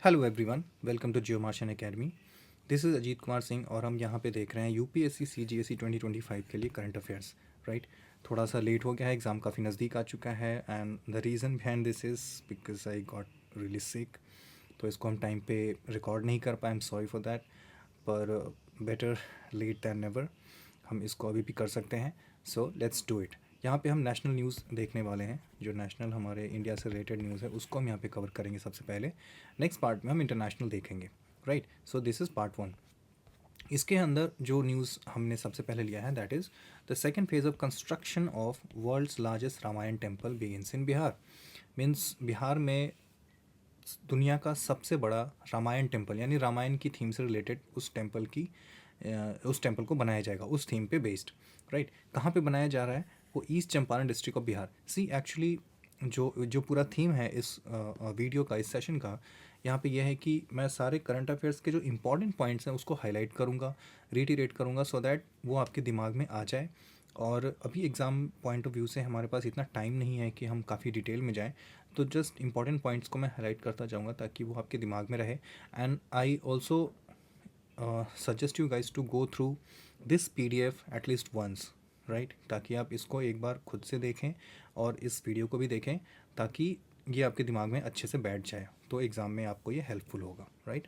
Hello everyone, welcome to Geo Marshan academy. This is Ajit Kumar Singh और हम यहाँ पे देख रहे हैं यूपीएससी सीजीएसई 2025 के लिए करंट अफेयर्स। राइट, थोड़ा सा लेट हो गया है, एग्ज़ाम काफ़ी नज़दीक आ चुका है and the reason behind this is because I got really sick. तो इसको हम टाइम पे रिकॉर्ड नहीं कर पाए, I am sorry for that, पर बेटर लेट दैन नेवर। हम इसको अभी भी कर सकते हैं, सो लेट्स डू इट। यहाँ पे हम नेशनल न्यूज़ देखने वाले हैं, जो नेशनल हमारे इंडिया से रिलेटेड न्यूज़ है उसको हम यहाँ पे कवर करेंगे सबसे पहले। नेक्स्ट पार्ट में हम इंटरनेशनल देखेंगे। Right, so this is part 1। इसके अंदर जो न्यूज़ हमने सबसे पहले लिया है that is the second phase of construction of world's largest Ramayan temple begins in Bihar. Means Bihar में दुनिया का सबसे बड़ा रामायण टेम्पल, यानी रामायण की थीम से रिलेटेड उस टेम्पल को बनाया जाएगा उस थीम पे बेस्ड। राइट, कहाँ पे बनाया जा रहा है? वो east Champaran district of Bihar. See actually जो जो पूरा थीम है इस वीडियो का, इस सेशन का, यहाँ पे यह है कि मैं सारे करंट अफेयर्स के जो इंपॉर्टेंट पॉइंट्स हैं उसको हाईलाइट करूँगा, रिटेरेट करूँगा, सो दैट वो आपके दिमाग में आ जाए। और अभी एग्ज़ाम पॉइंट ऑफ व्यू से हमारे पास इतना टाइम नहीं है कि हम काफ़ी डिटेल में जाएं, तो जस्ट इंपॉर्टेंट पॉइंट्स को मैं हाईलाइट करता जाऊँगा ताकि वो आपके दिमाग में रहे। And I also suggest you guys to go through this PDF at least once. Right, ताकि आप इसको एक बार खुद से देखें और इस वीडियो को भी देखें, ताकि ये आपके दिमाग में अच्छे से बैठ जाए, तो एग्ज़ाम में आपको ये हेल्पफुल होगा। Right,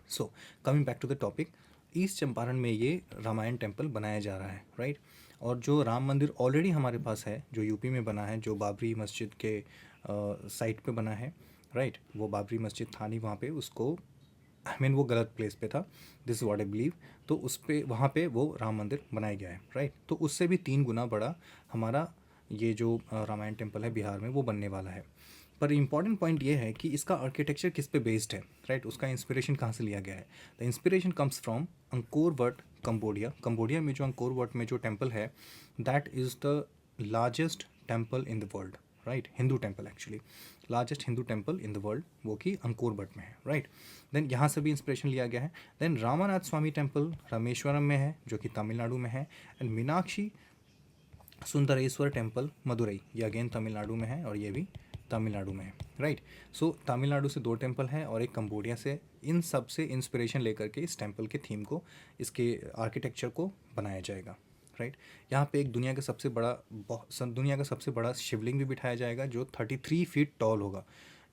so coming back to the topic, east Champaran में ये रामायण टेम्पल बनाया जा रहा है। राइट, और जो राम मंदिर ऑलरेडी हमारे पास है, जो यूपी में बना है, जो बाबरी मस्जिद के साइट पे बना है। राइट, वो बाबरी मस्जिद था नहीं वहाँ पे, उसको आई मीन वो गलत प्लेस पे था, this is what I believe. तो उस पे वहाँ पे वो राम मंदिर बनाया गया है। राइट, तो उससे भी 3 गुना बड़ा हमारा ये जो रामायण टेम्पल है बिहार में वो बनने वाला है। पर इम्पॉर्टेंट पॉइंट ये है कि इसका आर्किटेक्चर किस पे बेस्ड है। राइट, उसका इंस्पिरेशन कहाँ से लिया गया है? The inspiration comes from Angkor what, Cambodia. Cambodia में जो अंकोर वट में जो टेम्पल है, that is the largest temple in the world. Right, Hindu temple actually, largest Hindu temple in the world, वो कि अंकोर वट में है। Right, then यहाँ से भी इंस्पिरेशन लिया गया है। देन रामानाथ स्वामी टेम्पल रामेश्वरम में है, जो कि तमिलनाडु में है। एंड मीनाक्षी सुंदरेश्वर टेम्पल मदुरई, ये अगेन तमिलनाडु में है और ये भी तमिलनाडु में है। राइट, सो तमिलनाडु से 2 टेम्पल हैं और एक कंबोडिया से। इन सब से इंस्पिरेशन लेकर के इस टेम्पल के थीम को, इसके आर्किटेक्चर को बनाया जाएगा। राइट, यहाँ पे एक दुनिया का सबसे बड़ा शिवलिंग भी बिठाया जाएगा, जो 33 फीट टॉल होगा,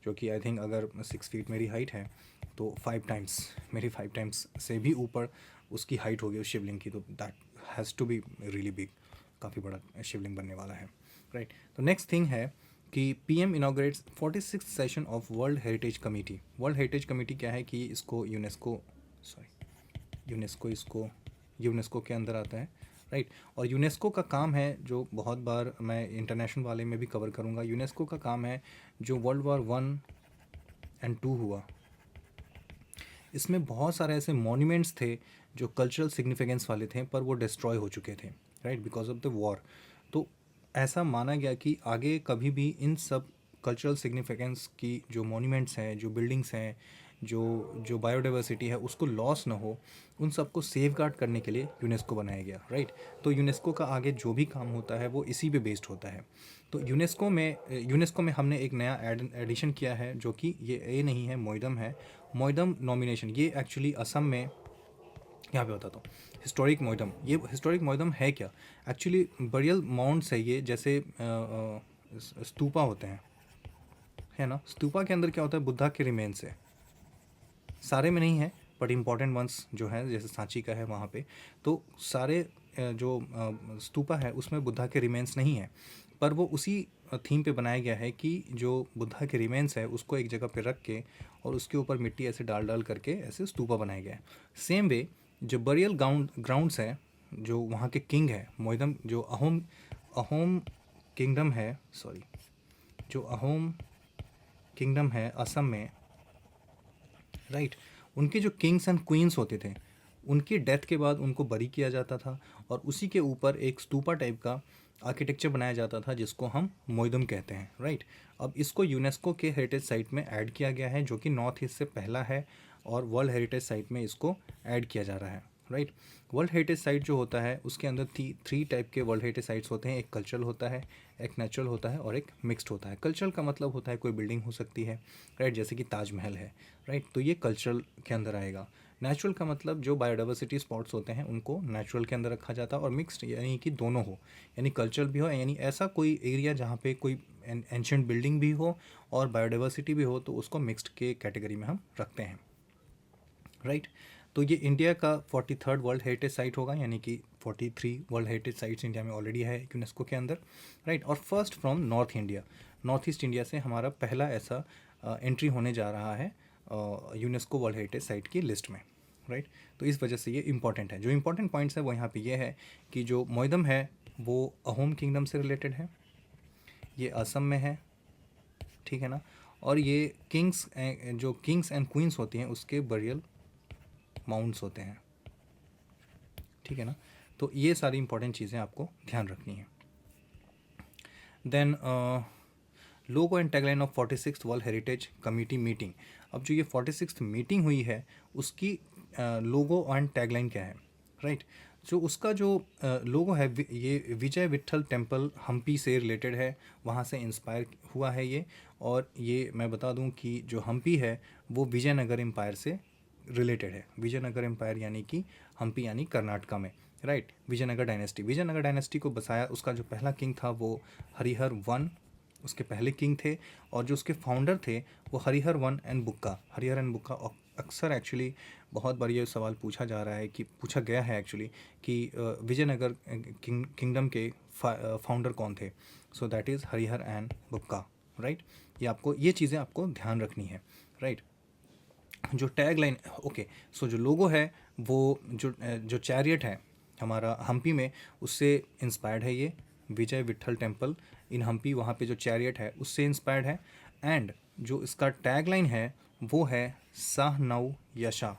जो कि आई थिंक अगर 6 फीट मेरी हाइट है तो 5 टाइम्स, मेरी 5 टाइम्स से भी ऊपर उसकी हाइट होगी उस शिवलिंग की, तो that has to be really big. काफ़ी बड़ा शिवलिंग बनने वाला है। राइट, तो नेक्स्ट थिंग है कि PM inaugurates 46th session of world heritage committee. World heritage committee क्या है कि इसको यूनेस्को के अंदर आता है। राइट, और यूनेस्को का काम है, जो बहुत बार मैं इंटरनेशनल वाले में भी कवर करूँगा, यूनेस्को का काम है जो World War I and II हुआ, इसमें बहुत सारे ऐसे मॉन्यूमेंट्स थे जो कल्चरल सिग्निफिकेंस वाले थे, पर वो डिस्ट्रॉय हो चुके थे। Right, because of the war. तो ऐसा माना गया कि आगे कभी भी इन सब कल्चरल सिग्निफिकेंस की जो मॉन्यूमेंट्स हैं, जो बिल्डिंग्स हैं, जो जो बायोडाइवर्सिटी है, उसको लॉस ना हो, उन सबको सेफगार्ड करने के लिए यूनेस्को बनाया गया। राइट, तो यूनेस्को का आगे जो भी काम होता है वो इसी पे बेस्ड होता है। तो यूनेस्को में हमने एक नया एडिशन किया है, जो कि ये नहीं है, मोइडम है। मोइडम नॉमिनेशन, ये एक्चुअली असम में, यहाँ पे बताता हूँ। हिस्टोरिक मोइडम, ये हिस्टोरिक मोइडम है क्या? एक्चुअली बरियल माउंट्स है ये, जैसे स्तूपा होते हैं, है ना। स्तूपा के अंदर क्या होता है? बुद्धा के रिमेन्स है, सारे में नहीं है बट इम्पॉर्टेंट वंस जो है, जैसे सांची का है वहाँ पे, तो सारे जो स्तूपा है उसमें बुद्धा के रिमेन्स नहीं है, पर वो उसी थीम पे बनाया गया है कि जो बुद्धा के रिमेन्स है उसको एक जगह पे रख के और उसके ऊपर मिट्टी ऐसे डाल डाल करके ऐसे स्तूपा बनाया गया है। सेम वे जो बरियल ग्राउंड्स है, जो वहाँ के किंग है मोइदम, जो अहोम किंगडम है, सॉरी, जो अहोम किंगडम है असम में। राइट, उनके जो किंग्स एंड क्वींस होते थे, उनकी डेथ के बाद उनको बरी किया जाता था और उसी के ऊपर एक स्तूपा टाइप का आर्किटेक्चर बनाया जाता था, जिसको हम मोइदम कहते हैं। राइट, अब इसको यूनेस्को के हेरिटेज साइट में ऐड किया गया है, जो कि नॉर्थ ईस्ट से पहला है और वर्ल्ड हेरिटेज साइट में इसको ऐड किया जा रहा है। राइट। वर्ल्ड हेरिटेज साइट जो होता है उसके अंदर थ्री टाइप के वर्ल्ड हेरिटेज साइट्स होते हैं। एक कल्चरल होता है, एक नेचुरल होता है और एक मिक्स्ड होता है। कल्चरल का मतलब होता है कोई बिल्डिंग हो सकती है, राइट, जैसे कि ताजमहल है, राइट, तो ये कल्चरल के अंदर आएगा। नेचुरल का मतलब जो बायोडाइवर्सिटी स्पॉट्स होते हैं उनको नेचुरल के अंदर रखा जाता है। और मिक्स्ड यानी कि दोनों हो, यानी कल्चरल भी हो, यानी ऐसा कोई एरिया जहाँ पे कोई एंशंट बिल्डिंग भी हो और बायोडाइवर्सिटी भी हो, तो उसको मिक्स्ड के कैटेगरी में हम रखते हैं, राइट। तो ये इंडिया का 43rd वर्ल्ड हेरिटेज साइट होगा, यानी कि 43 वर्ल्ड हेरिटेज साइट्स इंडिया में ऑलरेडी है यूनेस्को के अंदर, राइट। और first from north India, north east India से हमारा पहला ऐसा एंट्री होने जा रहा है यूनेस्को वर्ल्ड हेरिटेज साइट की लिस्ट में, राइट। तो इस वजह से ये इंपॉर्टेंट है। जो इंपॉर्टेंट पॉइंट्स है वो यहाँ पे ये है कि जो मोइदम है वो अहोम किंगडम से रिलेटेड है, ये असम में है, ठीक है ना। और ये जो किंग्स एंड क्वींस होती हैं उसके बरियल माउंट्स होते हैं, ठीक है ना। तो ये सारी इंपॉर्टेंट चीज़ें आपको ध्यान रखनी है। Then logo and tagline of 46th world heritage committee meeting. अब जो ये 46th मीटिंग हुई है उसकी लोगो एंड टैगलाइन क्या है, राइट। जो उसका जो लोगो है ये विजय विट्ठल टेम्पल हम्पी से रिलेटेड है, वहाँ से इंस्पायर हुआ है ये। और ये मैं बता दूँ कि जो हम्पी है वो विजयनगर एम्पायर से रिलेटेड है। विजयनगर एम्पायर यानी कि हम्पी यानी कर्नाटका में, राइट। विजयनगर डायनेस्टी को बसाया, उसका जो पहला किंग था वो हरिहर वन, उसके पहले किंग थे। और जो उसके फाउंडर थे वो Harihara one and Bukka, Harihara and Bukka. अक्सर एक्चुअली बहुत बार ये सवाल पूछा जा रहा है कि पूछा गया है एक्चुअली कि विजयनगर किंगडम के फाउंडर कौन थे। सो that is Harihar and Bukka, right. ये आपको ये चीज़ें आपको ध्यान रखनी है, राइट। जो टैग लाइन, ओके, सो जो लोगो है वो जो चैरियट है हमारा हम्पी में उससे इंस्पायर्ड है। ये विजय विट्ठल टेम्पल इन हम्पी, वहाँ पे जो चैरियट है उससे इंस्पायर्ड है। एंड जो इसका टैग लाइन है वो है शाह नौ यशा,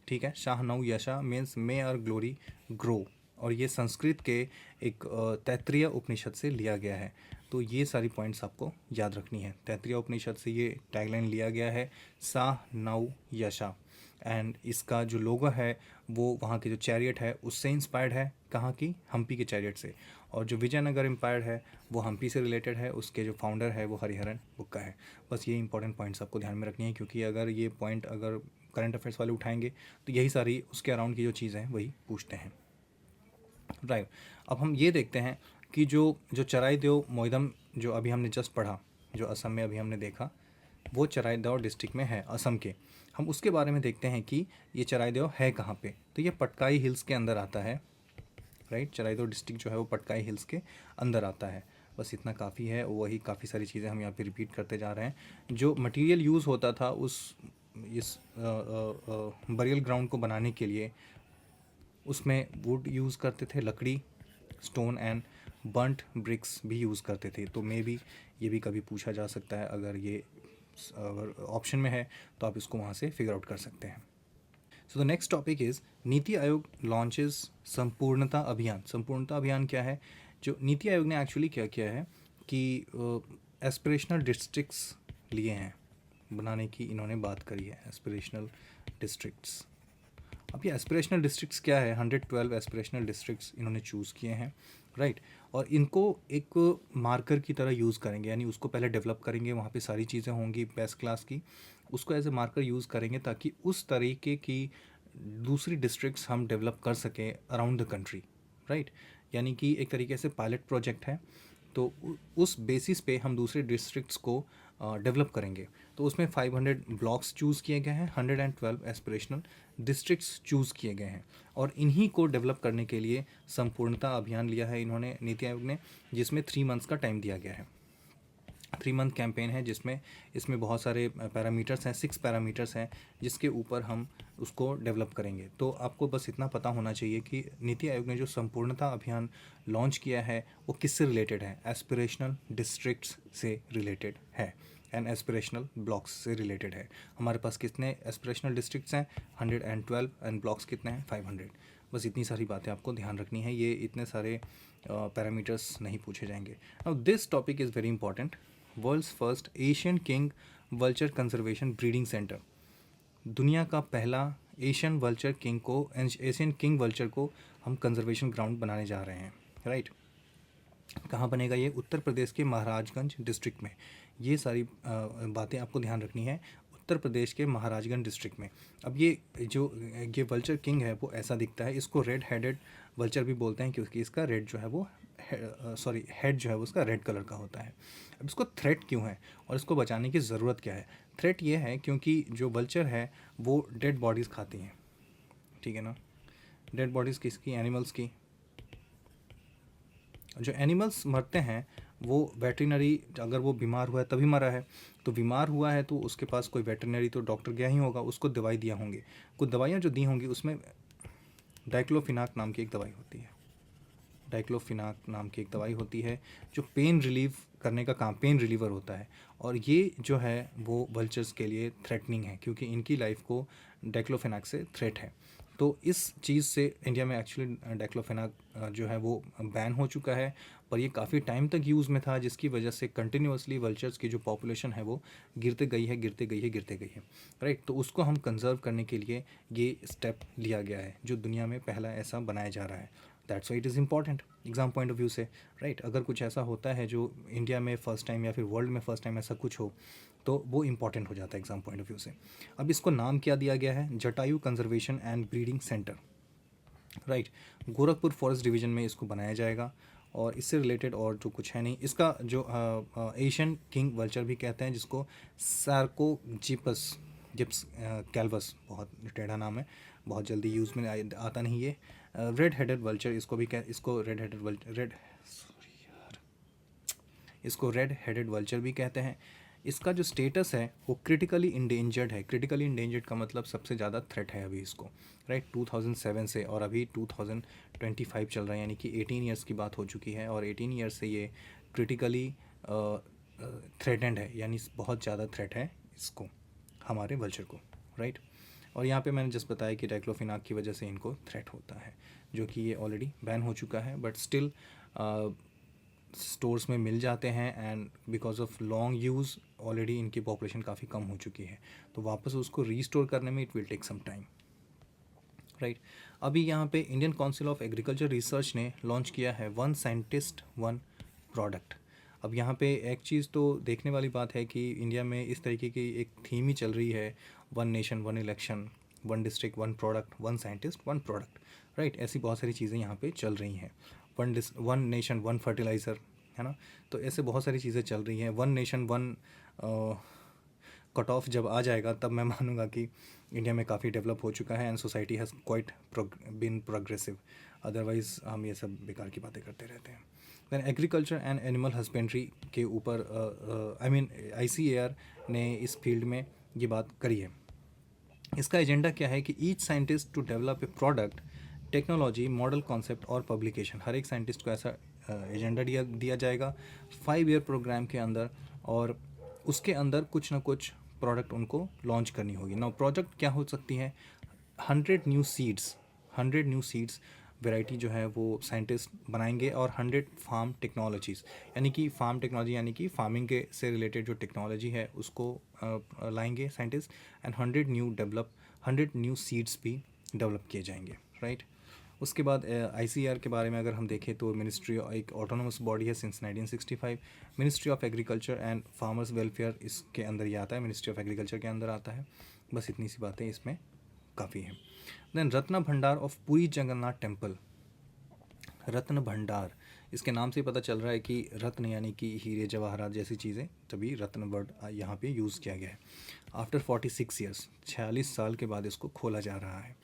ठीक है। शाह नौ यशा means may our glory grow. और ये संस्कृत के एक तैत्तिरीय उपनिषद से लिया गया है। तो ये सारी पॉइंट्स आपको याद रखनी है। तैत्तिरीय उपनिषद से ये टैगलाइन लिया गया है, शाह नौ यशा। एंड इसका जो लोगो है वो वहाँ के जो चैरियट है उससे इंस्पायर्ड है, कहाँ की, हम्पी के चैरियट से। और जो विजयनगर एम्पायर है वो हम्पी से रिलेटेड है, उसके जो फाउंडर है वो हरिहरन बुक्का है। बस ये इंपॉर्टेंट पॉइंट्स आपको ध्यान में रखनी है, क्योंकि अगर ये पॉइंट अगर करंट अफेयर्स वाले उठाएंगे तो यही सारी उसके अराउंड की जो चीज़ें हैं वही पूछते हैं, राइट। अब हम ये देखते हैं कि जो जो चराईदेव मोइदम जो अभी हमने जस्ट पढ़ा, जो असम में अभी हमने देखा, वो चराईदेव डिस्ट्रिक्ट में है असम के। हम उसके बारे में देखते हैं कि ये चराईदेव है कहाँ पे। तो ये पटकाई हिल्स के अंदर आता है, राइट। चराईदेव डिस्ट्रिक्ट जो है वो पटकाई हिल्स के अंदर आता है। बस इतना काफ़ी है, वही काफ़ी सारी चीज़ें हम यहाँ पे रिपीट करते जा रहे हैं। जो मटेरियल यूज़ होता था इस बरियल ग्राउंड को बनाने के लिए, उसमें वुड यूज़ करते थे, लकड़ी, स्टोन एंड बर्न्ट ब्रिक्स भी यूज़ करते थे। तो मे बी ये भी कभी पूछा जा सकता है, अगर ऑप्शन में है तो आप इसको वहाँ से फिगर आउट कर सकते हैं। So the next topic is NITI Aayog launches संपूर्णता अभियान। संपूर्णता अभियान क्या है? जो नीति आयोग ने एक्चुअली क्या किया है कि एस्पिरेशनल डिस्ट्रिक्ट्स लिए हैं बनाने की, इन्होंने बात करी है एस्पिरेशनल डिस्ट्रिक्ट्स। अब ये एस्पिरेशनल डिस्ट्रिक्ट्स क्या है? 112 एस्पिरेशनल डिस्ट्रिक्ट्स इन्होंने चूज़ किए हैं, राइट। और इनको एक मार्कर की तरह यूज़ करेंगे, यानी उसको पहले डेवलप करेंगे, वहाँ पे सारी चीज़ें होंगी बेस्ट क्लास की, उसको एज ए मार्कर यूज़ करेंगे ताकि उस तरीके की दूसरी डिस्ट्रिक्ट्स हम डेवलप कर सकें अराउंड द कंट्री, राइट। यानी कि एक तरीके से पायलट प्रोजेक्ट है, तो उस बेसिस पे हम दूसरे डिस्ट्रिक्ट्स को डेवलप करेंगे। तो उसमें 500 ब्लॉक्स चूज़ किए गए हैं, 112 एस्पिरेशनल डिस्ट्रिक्ट्स चूज़ किए गए हैं। और इन्हीं को डेवलप करने के लिए संपूर्णता अभियान लिया है इन्होंने, नीति आयोग ने, जिसमें 3 मंथ्स का टाइम दिया गया है। 3 मंथ कैंपेन है जिसमें इसमें बहुत सारे पैरामीटर्स हैं, 6 पैरामीटर्स हैं जिसके ऊपर हम उसको डेवलप करेंगे। तो आपको बस इतना पता होना चाहिए कि नीति आयोग ने जो संपूर्णता अभियान लॉन्च किया है वो किससे रिलेटेड है? एस्पिरेशनल डिस्ट्रिक्ट्स से रिलेटेड है एंड एस्पिरेशनल ब्लॉक्स से रिलेटेड है। हमारे पास कितने एस्पिरेशनल डिस्ट्रिक्ट्स हैं? 112 एंड ब्लॉक्स कितने हैं? 500। बस इतनी सारी बातें आपको ध्यान रखनी है, ये इतने सारे पैरामीटर्स नहीं पूछे जाएंगे। Now this topic is very important. World's first Asian king vulture conservation breeding centre. दुनिया का पहला एशियन वल्चर किंग को, एशियन किंग वल्चर को हम कंजर्वेशन ग्राउंड बनाने जा रहे हैं, राइट। कहाँ बनेगा ये? उत्तर प्रदेश के महाराजगंज डिस्ट्रिक्ट में। ये सारी बातें आपको ध्यान रखनी है, उत्तर प्रदेश के महाराजगंज डिस्ट्रिक्ट में। अब ये वल्चर किंग है वो ऐसा दिखता है, इसको रेड हेडेड वल्चर भी बोलते हैं क्योंकि इसका रेड जो है वो हेड जो है वो उसका रेड कलर का होता है। अब इसको थ्रेट क्यों है और इसको बचाने की ज़रूरत क्या है? थ्रेट ये है क्योंकि जो वल्चर है वो डेड बॉडीज़ खाती हैं, ठीक है ना। डेड बॉडीज़ किसकी? एनिमल्स की। जो एनिमल्स मरते हैं वो वेटरिनरी, अगर वो बीमार हुआ है तभी मरा है, तो बीमार हुआ है तो उसके पास कोई वेटरिनरी तो डॉक्टर गया ही होगा, उसको दवाई दिया होंगे। कुछ दवाइयाँ जो दी होंगी उसमें डाइक्लोफिनाक नाम की एक दवाई होती है, डाइक्लोफिनाक नाम की एक दवाई होती है जो पेन रिलीव करने का काम, पेन रिलीवर होता है। और ये जो है वो वल्चर्स के लिए थ्रेटनिंग है क्योंकि इनकी लाइफ को डाइक्लोफिनाक से थ्रेट है। तो इस चीज़ से इंडिया में एक्चुअली डाइक्लोफिनाक जो है वो बैन हो चुका है, पर ये काफ़ी टाइम तक यूज़ में था जिसकी वजह से कंटिन्यूसली वल्चर्स की जो पॉपुलेशन है वो गिरते गई है, गिरते गई है, गिरते गई है, राइट। तो उसको हम कंजर्व करने के लिए ये स्टेप लिया गया है जो दुनिया में पहला ऐसा बनाया जा रहा है। That's why it is important exam point of view से, राइट। अगर कुछ ऐसा होता है जो इंडिया में फ़र्स्ट टाइम या फिर वर्ल्ड में फ़र्स्ट टाइम ऐसा कुछ हो तो वो इम्पॉर्टेंट हो जाता है एग्ज़ाम पॉइंट ऑफ व्यू से। अब इसको नाम क्या दिया गया है? Jatayu conservation and breeding centre, right. Gorakhpur forest division में इसको बनाया जाएगा और इससे रिलेटेड और जो कुछ है नहीं। इसका जो एशियन किंग वल्चर भी कहते हैं जिसको सार्कोजिपस जिप्स कैल्वस, बहुत टेढ़ा नाम है, बहुत जल्दी यूज़ में आता नहीं ये। रेड हेडेड वल्चर इसको भी इसको रेड हेडेड वल्चर इसको रेड हेडेड वल्चर भी कहते हैं। इसका जो स्टेटस है वो क्रिटिकली इंडेंजर्ड है। क्रिटिकली इंडेंजर्ड का मतलब सबसे ज़्यादा थ्रेट है अभी इसको, राइट। 2007 से और अभी 2025 चल रहा है, यानी कि 18 ईयर्स की बात हो चुकी है और 18 ईयर्स से ये क्रिटिकली थ्रेटेंड है, यानी बहुत ज़्यादा थ्रेट है इसको, हमारे वल्चर को, राइट। और यहाँ पे मैंने जस्ट बताया कि डाइक्लोफिनाक की वजह से इनको थ्रेट होता है, जो कि ये ऑलरेडी बैन हो चुका है, बट स्टिल स्टोर्स में मिल जाते हैं and because of long use already इनकी पॉपुलेशन काफ़ी कम हो चुकी है, तो वापस उसको रीस्टोर करने में it will take some time, right. अभी यहाँ पे Indian council of agriculture research ने लॉन्च किया है वन साइंटिस्ट वन प्रोडक्ट। अब यहाँ पे एक चीज़ तो देखने वाली बात है कि इंडिया में इस तरीके की एक थीम ही चल रही है, one nation one election, one district one product, one scientist one product, right. ऐसी बहुत सारी चीज़ें यहाँ पे चल रही हैं। वन नेशन वन फर्टिलाइज़र, है ना। तो ऐसे बहुत सारी चीज़ें चल रही हैं। One nation one cut off जब आ जाएगा तब मैं मानूंगा कि इंडिया में काफ़ी डेवलप हो चुका है and society has quite been progressive. Otherwise हम ये सब बेकार की बातें करते रहते हैं। Then agriculture and animal husbandry के ऊपर ICAR ने इस फील्ड में ये बात करी है। इसका एजेंडा क्या है कि each scientist to develop a product, technology, model concept और पब्लिकेशन। हर एक साइंटिस्ट को ऐसा एजेंडा दिया जाएगा 5 ईयर प्रोग्राम के अंदर, और उसके अंदर कुछ ना कुछ प्रोडक्ट उनको लॉन्च करनी होगी। नाउ प्रोजेक्ट क्या हो सकती है? 100 न्यू सीड्स वैरायटी जो है वो साइंटिस्ट बनाएंगे, और 100 फार्म टेक्नोलॉजीज़, यानी कि फार्म टेक्नोलॉजी यानी कि फार्मिंग के से रिलेटेड जो टेक्नोलॉजी है उसको लाएंगे साइंटिस्ट, एंड 100 न्यू सीड्स भी डेवलप किए जाएंगे, राइट। उसके बाद ICAR के बारे में अगर हम देखें तो मिनिस्ट्री, एक ऑटोनोमस बॉडी है since 1965, ministry of agriculture and farmers welfare इसके अंदर ही आता है, मिनिस्ट्री ऑफ एग्रीकल्चर के अंदर आता है। बस इतनी सी बातें इसमें काफ़ी हैं। देन रत्न भंडार ऑफ पुरी जगन्नाथ टेम्पल। रत्न भंडार, इसके नाम से पता चल रहा है कि रत्न यानी कि हीरे जवाहरात जैसी चीज़ें, तभी रत्न वर्ड यहाँ पे यूज़ किया गया है। आफ्टर 46 ईयर्स, 46 साल के बाद इसको खोला जा रहा है।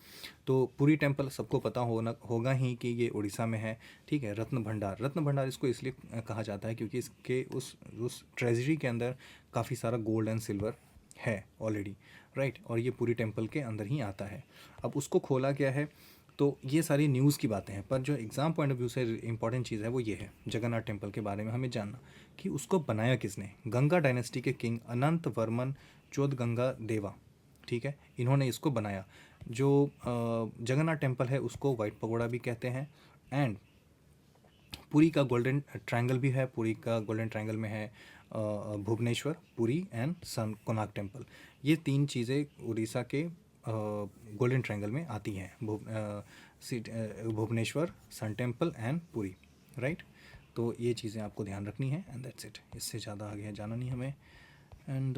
तो पुरी टेम्पल सबको पता होगा ही कि ये उड़ीसा में है, ठीक है। रत्न भंडार इसको इसलिए कहा जाता है क्योंकि इसके उस ट्रेजरी के अंदर काफ़ी सारा गोल्ड एंड सिल्वर है ऑलरेडी, राइट। और ये पूरी टेम्पल के अंदर ही आता है। अब उसको खोला गया है, तो ये सारी न्यूज़ की बातें हैं, पर जो एग्ज़ाम पॉइंट ऑफ व्यू से इंपॉर्टेंट चीज़ है वो ये है जगन्नाथ टेम्पल के बारे में हमें जानना कि उसको बनाया किसने। गंगा डायनेस्टी के किंग अनंत वर्मन चौदगंगा देवा, ठीक है, इन्होंने इसको बनाया। जो जगन्नाथ टेम्पल है उसको वाइट पगोड़ा भी कहते हैं, एंड पुरी का गोल्डन ट्रायंगल भी है। पुरी का गोल्डन ट्रायंगल में है Bhubaneswar, Puri and sun Konark temple. ये तीन चीज़ें उड़ीसा के गोल्डन ट्रायंगल में आती हैं, Bhubaneswar, sun temple and Puri, right. तो ये चीज़ें आपको ध्यान रखनी है एंड दैट्स इट, इससे ज़्यादा आगे जाना नहीं हमें। एंड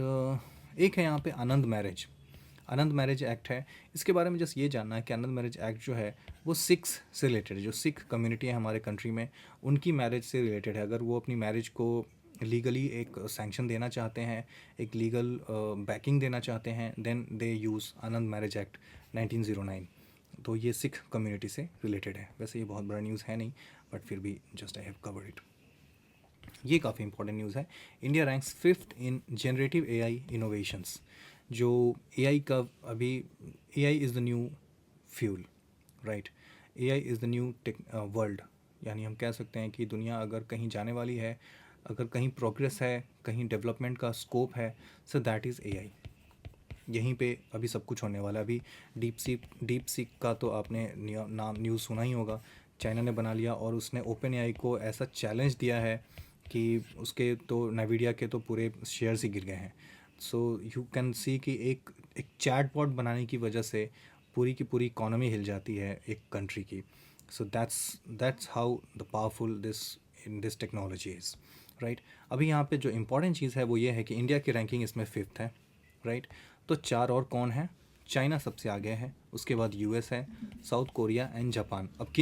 एक है यहाँ पे आनंद मैरिज एक्ट है। इसके बारे में जस्ट ये जानना है कि आनंद मैरिज एक्ट जो है वो सिख्स से रिलेटेड है। जो सिख कम्युनिटी है हमारे कंट्री में, उनकी मैरिज से रिलेटेड है। अगर वो अपनी मैरिज को लीगली एक सैंक्शन देना चाहते हैं, एक लीगल बैकिंग देना चाहते हैं, then they use Anand marriage act 1909। तो ये सिख कम्युनिटी से रिलेटेड है। वैसे ये बहुत बड़ा न्यूज़ है नहीं, बट फिर भी just I have covered it. ये काफ़ी इंपॉर्टेंट न्यूज़ है। इंडिया रैंक्स 5th इन जनरेटिव एआई इनोवेशंस। जो एआई का अभी, AI is the new fuel, right. AI is the new world. यानी हम कह सकते हैं कि दुनिया अगर कहीं जाने वाली है, अगर कहीं प्रोग्रेस है, कहीं डेवलपमेंट का स्कोप है, सो दैट इज़ एआई। यहीं पे अभी सब कुछ होने वाला है। अभी डीप सीक का तो आपने नाम न्यूज़ सुना ही होगा। चाइना ने बना लिया और उसने ओपन एआई को ऐसा चैलेंज दिया है कि उसके तो नाविडिया के तो पूरे शेयर्स ही गिर गए हैं। सो यू कैन सी कि एक चैटबॉट बनाने की वजह से पूरी की पूरी इकोनॉमी हिल जाती है एक कंट्री की। So that's how the powerful this technology is, right. अभी यहाँ पे जो इम्पोर्टेंट चीज़ है वो ये है कि इंडिया की रैंकिंग इसमें 5th है, राइट। तो 4 और कौन है? चाइना सबसे आगे है, उसके बाद यूएस है, साउथ कोरिया एंड जापान। अब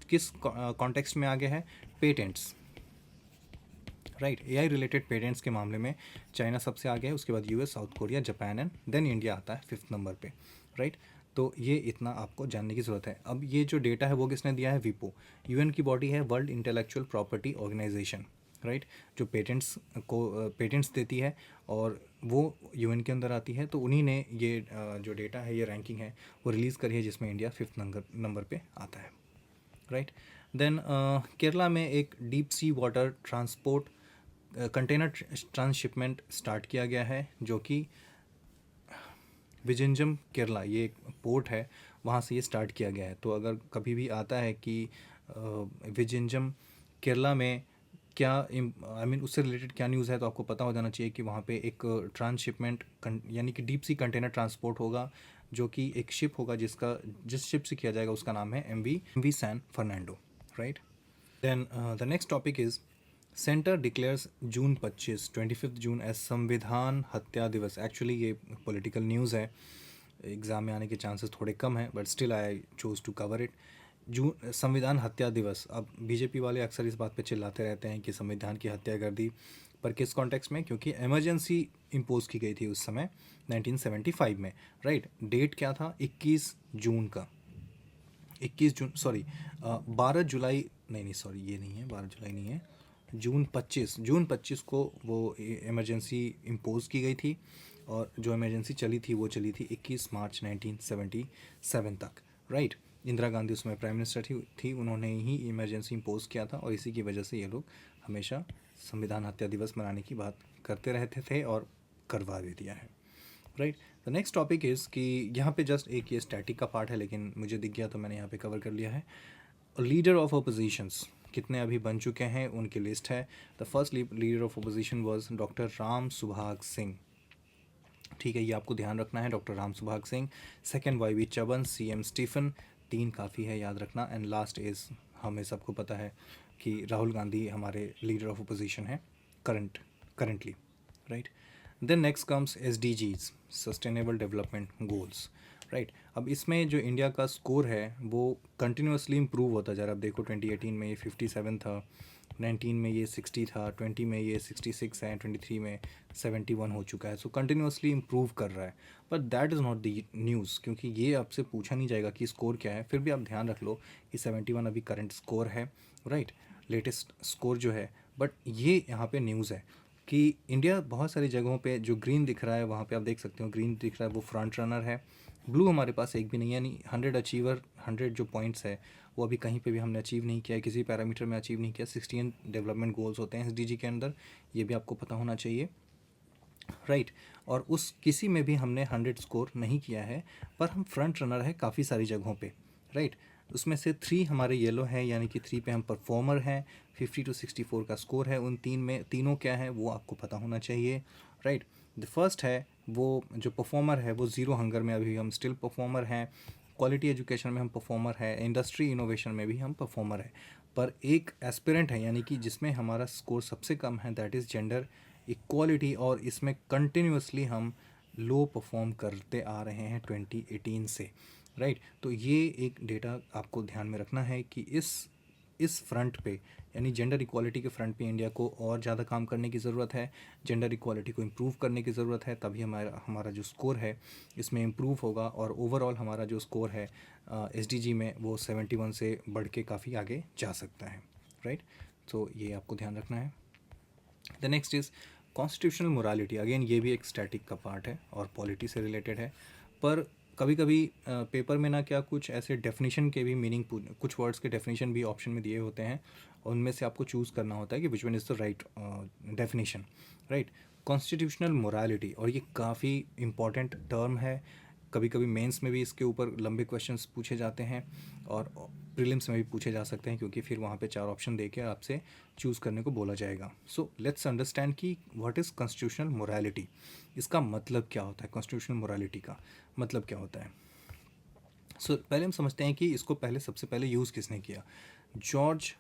किस कॉन्टेक्स्ट में आगे है? Patents, right. AI related patents के मामले में चाइना सबसे आगे है, उसके बाद US, South Korea, Japan and then India आता है 5th नंबर पे, राइट। तो ये इतना आपको जानने की ज़रूरत है। अब ये जो डेटा है वो किसने दिया है? विपो, यूएन की बॉडी है, world intellectual property organization, right. जो पेटेंट्स देती है और वो यूएन के अंदर आती है। तो उन्हीं ने ये जो डेटा है, ये रैंकिंग है, वो रिलीज़ करी है, जिसमें इंडिया 5th नंबर पे आता है, राइट। देन केरला में एक deep sea water transport container transshipment start किया गया है, जो कि विजिंजम केरला, ये एक पोर्ट है, वहाँ से ये स्टार्ट किया गया है। तो अगर कभी भी आता है कि विजिंजम केरला में क्या उससे रिलेटेड क्या न्यूज़ है, तो आपको पता हो जाना चाहिए कि वहाँ पे एक ट्रांसशिपमेंट यानी कि डीप सी कंटेनर ट्रांसपोर्ट होगा, जो कि एक शिप होगा जिस शिप से किया जाएगा उसका नाम है MV San Fernando, right. Then the next topic is centre declares June 25 June as Samvidhan हत्या दिवस। एक्चुअली ये पॉलिटिकल न्यूज़ है, एग्ज़ाम में आने के चांसेस थोड़े कम हैं, but still I choose to cover it. जून संविधान हत्या दिवस। अब बीजेपी वाले अक्सर इस बात पे चिल्लाते रहते हैं कि संविधान की हत्या कर दी, पर किस कॉन्टेक्स्ट में? क्योंकि इमरजेंसी इम्पोज की गई थी उस समय 1975 में, राइट। डेट क्या था? 21 जून का, 21 जून, सॉरी 12 जुलाई, नहीं सॉरी ये नहीं है, 12 जुलाई नहीं है, जून 25 को वो इमरजेंसी इम्पोज की गई थी। और जो इमरजेंसी चली थी वो चली थी 21 मार्च 1977 तक, राइट। इंदिरा गांधी उसमें प्राइम मिनिस्टर थी, उन्होंने ही इमरजेंसी इम्पोज किया था, और इसी की वजह से ये लोग हमेशा संविधान हत्या दिवस मनाने की बात करते रहते थे और करवा भी दिया है, right. The next topic is कि यहाँ पे जस्ट एक ये स्टैटिक का पार्ट है, लेकिन मुझे दिख गया तो मैंने यहाँ पे कवर कर लिया है। लीडर ऑफ अपोजिशंस कितने अभी बन चुके हैं, उनकी लिस्ट है। The first leader of opposition was doctor Ram Subhag Singh, ठीक है, ये आपको ध्यान रखना है, doctor Ram Subhag Singh. Second Y Chavan, CM Stephen, 3 काफ़ी है, याद रखना। एंड लास्ट इज़, हमें सबको पता है कि राहुल गांधी हमारे लीडर ऑफ अपोजिशन है currently, right. Then next comes SDGs, sustainable development goals, right. अब इसमें जो इंडिया का स्कोर है वो कंटिन्यूसली इम्प्रूव होता जा रहा है। अब देखो 2018 में ये 57 था, 19 में ये 60 था, 20 में ये 66 है, 23 में 71 हो चुका है। सो कंटिन्यूसली इम्प्रूव कर रहा है, but that is not the news, क्योंकि ये आपसे पूछा नहीं जाएगा कि स्कोर क्या है। फिर भी आप ध्यान रख लो कि 71 अभी करंट स्कोर है, राइट, लेटेस्ट स्कोर जो है। बट ये यहाँ पे न्यूज़ है कि इंडिया बहुत सारी जगहों पे जो ग्रीन दिख रहा है, वहाँ पे आप देख सकते हो ग्रीन दिख रहा है, वो फ्रंट रनर है। ब्लू हमारे पास एक भी नहीं है, यानी 100 जो पॉइंट्स है वो अभी कहीं पे भी हमने अचीव नहीं किया है, किसी पैरामीटर में अचीव नहीं किया। 16 डेवलपमेंट गोल्स होते हैं SDG के अंदर, ये भी आपको पता होना चाहिए, राइट। और उस किसी में भी हमने 100 स्कोर नहीं किया है, पर हम फ्रंट रनर है काफ़ी सारी जगहों पे, राइट। उसमें से 3 हमारे येलो है, यानी कि 3 पे हम परफॉर्मर हैं। 50 to 64 का स्कोर है। उन तीनों क्या है वो आपको पता होना चाहिए, राइट। द फर्स्ट है वो जो परफॉर्मर है वो ज़ीरो हंगर में अभी हम स्टिल परफॉर्मर हैं, क्वालिटी एजुकेशन में हम परफॉर्मर है, इंडस्ट्री इनोवेशन में भी हम परफॉर्मर है। पर एक एस्पिरेंट है यानी कि जिसमें हमारा स्कोर सबसे कम है, दैट इज़ जेंडर इक्वालिटी, और इसमें कंटिन्यूसली हम लो परफॉर्म करते आ रहे हैं 2018 से, राइट। तो ये एक डेटा आपको ध्यान में रखना है कि इस फ्रंट पे यानी जेंडर इक्वालिटी के फ्रंट पे इंडिया को और ज़्यादा काम करने की ज़रूरत है, जेंडर इक्वालिटी को इम्प्रूव करने की ज़रूरत है, तभी हमारा हमारा जो स्कोर है इसमें इम्प्रूव होगा, और ओवरऑल हमारा जो स्कोर है एसडीजी में वो 71 से बढ़ के काफ़ी आगे जा सकता है, राइट। तो ये आपको ध्यान रखना है। The next is constitutional morality. Again ये भी एक स्टैटिक का पार्ट है और पॉलिटी से रिलेटेड है, पर कभी कभी पेपर में ना क्या कुछ ऐसे डेफिनेशन के भी मीनिंग, कुछ वर्ड्स के डेफिनेशन भी ऑप्शन में दिए होते हैं, और उनमें से आपको चूज़ करना होता है कि which one is the right definition, right. Constitutional morality, और ये काफ़ी इंपॉर्टेंट टर्म है, कभी कभी मेंस में भी इसके ऊपर लंबे क्वेश्चंस पूछे जाते हैं, और प्रीलिम्स में भी पूछे जा सकते हैं, क्योंकि फिर वहाँ पे 4 ऑप्शन देके आपसे चूज़ करने को बोला जाएगा। सो लेट्स अंडरस्टैंड कि व्हाट इज़ कॉन्स्टिट्यूशनल मोरालिटी, इसका मतलब क्या होता है, कॉन्स्टिट्यूशनल मोरालिटी का मतलब क्या होता है। सो पहले हम समझते हैं कि इसको सबसे पहले यूज़ किसने किया। जॉर्ज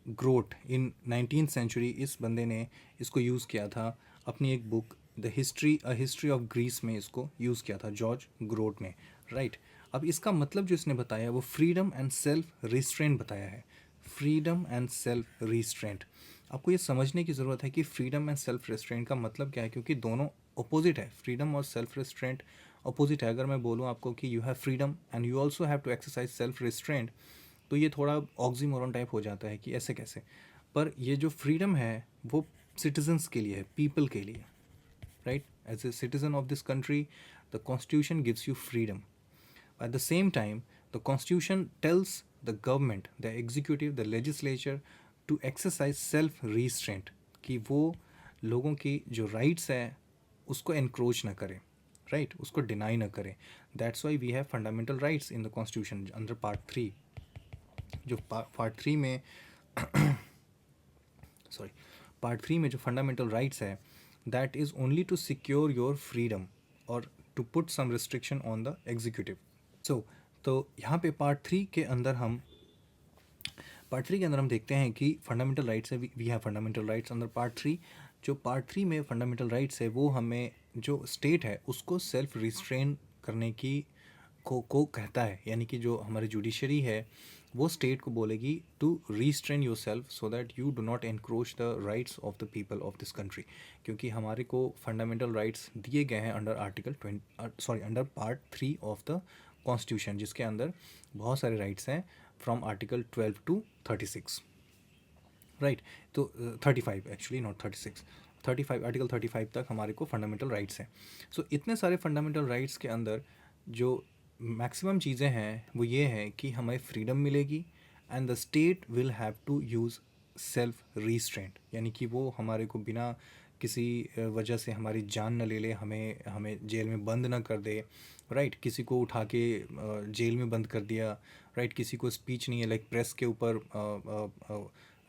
ग्रोट इन 19th सेंचुरी, इस बंदे ने इसको यूज़ किया था अपनी एक book the history of Greece में, इसको यूज़ किया था जॉर्ज ग्रोट ने, राइट। अब इसका मतलब जो इसने बताया वो फ्रीडम एंड सेल्फ रिस्ट्रेंट बताया है, फ्रीडम एंड सेल्फ रिस्ट्रेंट। आपको ये समझने की ज़रूरत है कि फ्रीडम एंड सेल्फ रिस्ट्रेंट का मतलब क्या है, क्योंकि दोनों अपोजिट है, फ्रीडम और सेल्फ रिस्ट्रेंट अपोजिट है। अगर मैं बोलूँ आपको कि you have freedom and you also have to exercise self restraint, तो ये थोड़ा ऑक्सीमोरन टाइप हो जाता है कि ऐसे कैसे। पर ये जो फ्रीडम है वो सिटीजन्स के लिए है, पीपल के लिए, right. As a citizen of this country the constitution gives you freedom. At the same time the constitution tells the government, the executive, the legislature to exercise self restraint, कि वो लोगों की जो राइट्स है उसको encroach ना करें, right, उसको डिनाई ना करें। That's why we have fundamental rights in the constitution under part 3। जो पार्ट 3 में सॉरी पार्ट 3 में जो फंडामेंटल राइट्स है, that is only to secure your freedom और to put some restriction on the executive. तो यहाँ पे पार्ट थ्री के अंदर हम देखते हैं कि फंडामेंटल राइट्स है, वी हैव फंडामेंटल राइट्स अंदर पार्ट 3। जो पार्ट 3 में फंडामेंटल राइट्स है वो हमें जो स्टेट है उसको सेल्फ रिस्ट्रेन करने की को कहता है, यानी कि जो हमारी जुडिशरी है वो स्टेट को बोलेगी to restrain yourself so that you do not encroach the rights of the people of this country. क्योंकि हमारे को फंडामेंटल राइट्स दिए गए हैं under part 3 of the constitution, जिसके अंदर बहुत सारे राइट्स हैं फ्रॉम आर्टिकल 12 टू 36, राइट। तो 35 एक्चुअली, नॉट 36, 35, आर्टिकल 35 तक हमारे को फंडामेंटल राइट्स हैं। सो इतने सारे फंडामेंटल राइट्स के अंदर जो मैक्सिमम चीज़ें हैं वो ये हैं कि हमें फ्रीडम मिलेगी and the state will have to use self restraint, यानी कि वो हमारे को बिना किसी वजह से हमारी जान न ले ले, हमें हमें जेल में बंद ना कर दे, राइट। किसी को उठा के जेल में बंद कर दिया, राइट। किसी को स्पीच नहीं है, लाइक प्रेस के ऊपर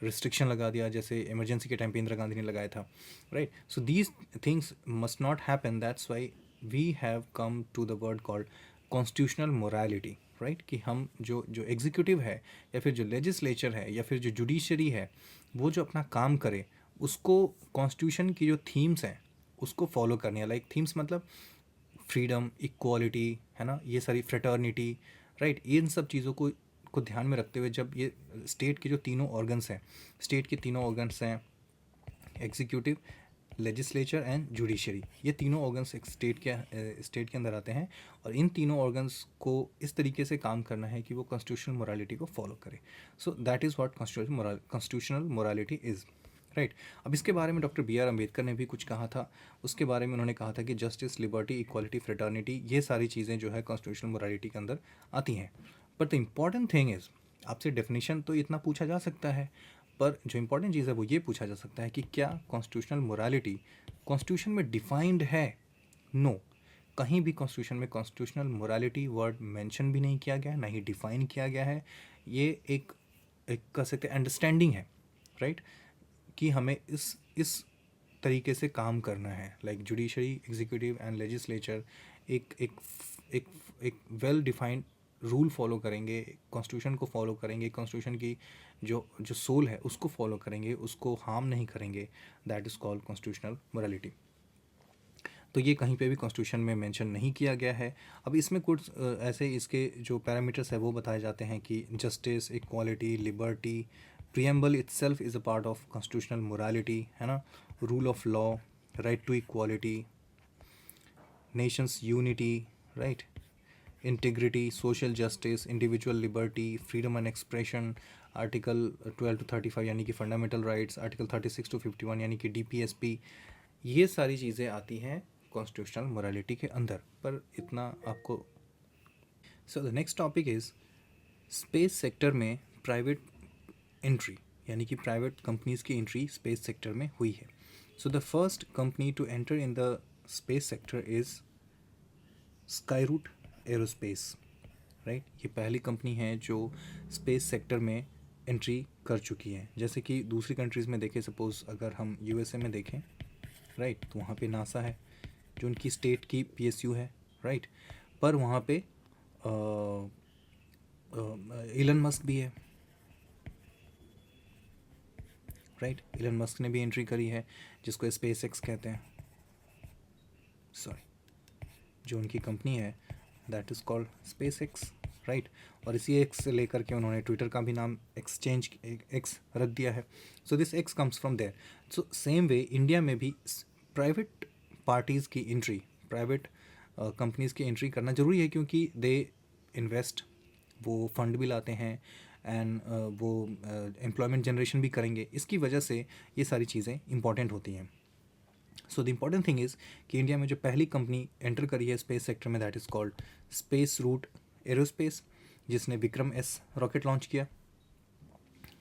रिस्ट्रिक्शन लगा दिया, जैसे इमरजेंसी के टाइम पे इंदिरा गांधी ने लगाया था, right. So these things must not happen, that's why we have come to the word called constitutional morality, right. कि हम जो जो एग्जीक्यूटिव है या फिर जो लेजिस्लेचर है या फिर जो जुडिशरी है वो जो अपना काम करे उसको कॉन्स्टिट्यूशन की जो थीम्स हैं उसको फॉलो करनी है। लाइक थीम्स मतलब फ्रीडम, इक्वालिटी, है ना, ये सारी फ्रेटर्निटी, राइट। इन सब चीज़ों को ध्यान में रखते हुए जब ये स्टेट के जो तीनों ऑर्गन्स हैं एग्जीक्यूटिव, लेजिस्लेचर एंड जुडिशरी, ये तीनों ऑर्गन्स एक स्टेट के अंदर आते हैं, और इन तीनों ऑर्गन्स को इस तरीके से काम करना है कि वो कॉन्स्टिट्यूशनल मोरालिटी को फॉलो करे। सो that is what constitutional morality is, right. अब इसके बारे में डॉक्टर BR अम्बेडकर ने भी कुछ कहा था। उसके बारे में उन्होंने कहा था कि जस्टिस, लिबर्टी, इक्वालिटी, फ्रेटर्निटी, ये सारी चीज़ें जो है कॉन्स्टिट्यूशनल मोरालिटी के अंदर आती हैं। But the important thing is, आपसे डेफिनेशन तो इतना पूछा जा सकता है, पर जो इम्पॉर्टेंट चीज़ है वो ये पूछा जा सकता है कि क्या कॉन्स्टिट्यूशनल मोरालिटी कॉन्स्टिट्यूशन में डिफाइंड है। नो, कहीं भी कॉन्स्टिट्यूशन में कॉन्स्टिट्यूशनल मोरालिटी वर्ड मेंशन भी नहीं किया गया है, ना ही डिफाइन किया गया है। ये एक कह सकते हैं अंडरस्टैंडिंग है, राइट। कि हमें इस तरीके से काम करना है, like judiciary, executive and legislature एक एक एक एक वेल डिफाइंड रूल फॉलो करेंगे, कॉन्स्टिट्यूशन को फॉलो करेंगे, कॉन्स्टिट्यूशन की जो जो सोल है उसको फॉलो करेंगे, उसको हार्म नहीं करेंगे, that is called constitutional morality. तो ये कहीं पे भी कॉन्स्टिट्यूशन में मेंशन नहीं किया गया है। अब इसमें कुछ ऐसे इसके जो पैरामीटर्स है वो बताए जाते हैं कि justice, equality, liberty, preamble itself is a part of constitutional morality, है ना, rule of law, right to equality, nations unity, right, integrity, social justice, individual liberty, freedom and expression, article 12 to 35 यानी कि फंडामेंटल राइट्स, आर्टिकल 36 to 51 यानी कि DPSP, ये सारी चीज़ें आती हैं कॉन्स्टिट्यूशनल मोरालिटी के अंदर। पर इतना आपको। So the next topic is space sector में प्राइवेट एंट्री, यानी कि प्राइवेट कंपनीज़ की एंट्री स्पेस सेक्टर में हुई है। So the first company to enter in the space sector is Skyroot Aerospace, right. ये पहली कंपनी है जो स्पेस सेक्टर में एंट्री कर चुकी है। जैसे कि दूसरी कंट्रीज़ में देखें, सपोज़ अगर हम USA में देखें, राइट, तो वहाँ पे नासा है जो उनकी स्टेट की PSU है, राइट। पर वहाँ पे इलन मस्क भी है, राइट। इलन मस्क ने भी एंट्री करी है, जिसको स्पेस एक्स कहते हैं, सॉरी, जो उनकी कंपनी है that is called space x, right. और इसी एक्स से लेकर के उन्होंने ट्विटर का भी नाम एक्सचेंज एक्स रख दिया है। So this X comes from there. So same way India में भी प्राइवेट पार्टीज़ की एंट्री, प्राइवेट कंपनीज़ की एंट्री करना ज़रूरी है, क्योंकि दे इन्वेस्ट, वो फंड भी लाते हैं एंड वो एम्प्लॉयमेंट जनरेशन भी करेंगे। इसकी वजह से ये सारी चीज़ें इंपॉर्टेंट होती हैं। So the important thing is कि इंडिया में जो पहली कंपनी एंटर करी है स्पेस सेक्टर में that is called Space Root Aerospace, जिसने विक्रम S रॉकेट लॉन्च किया।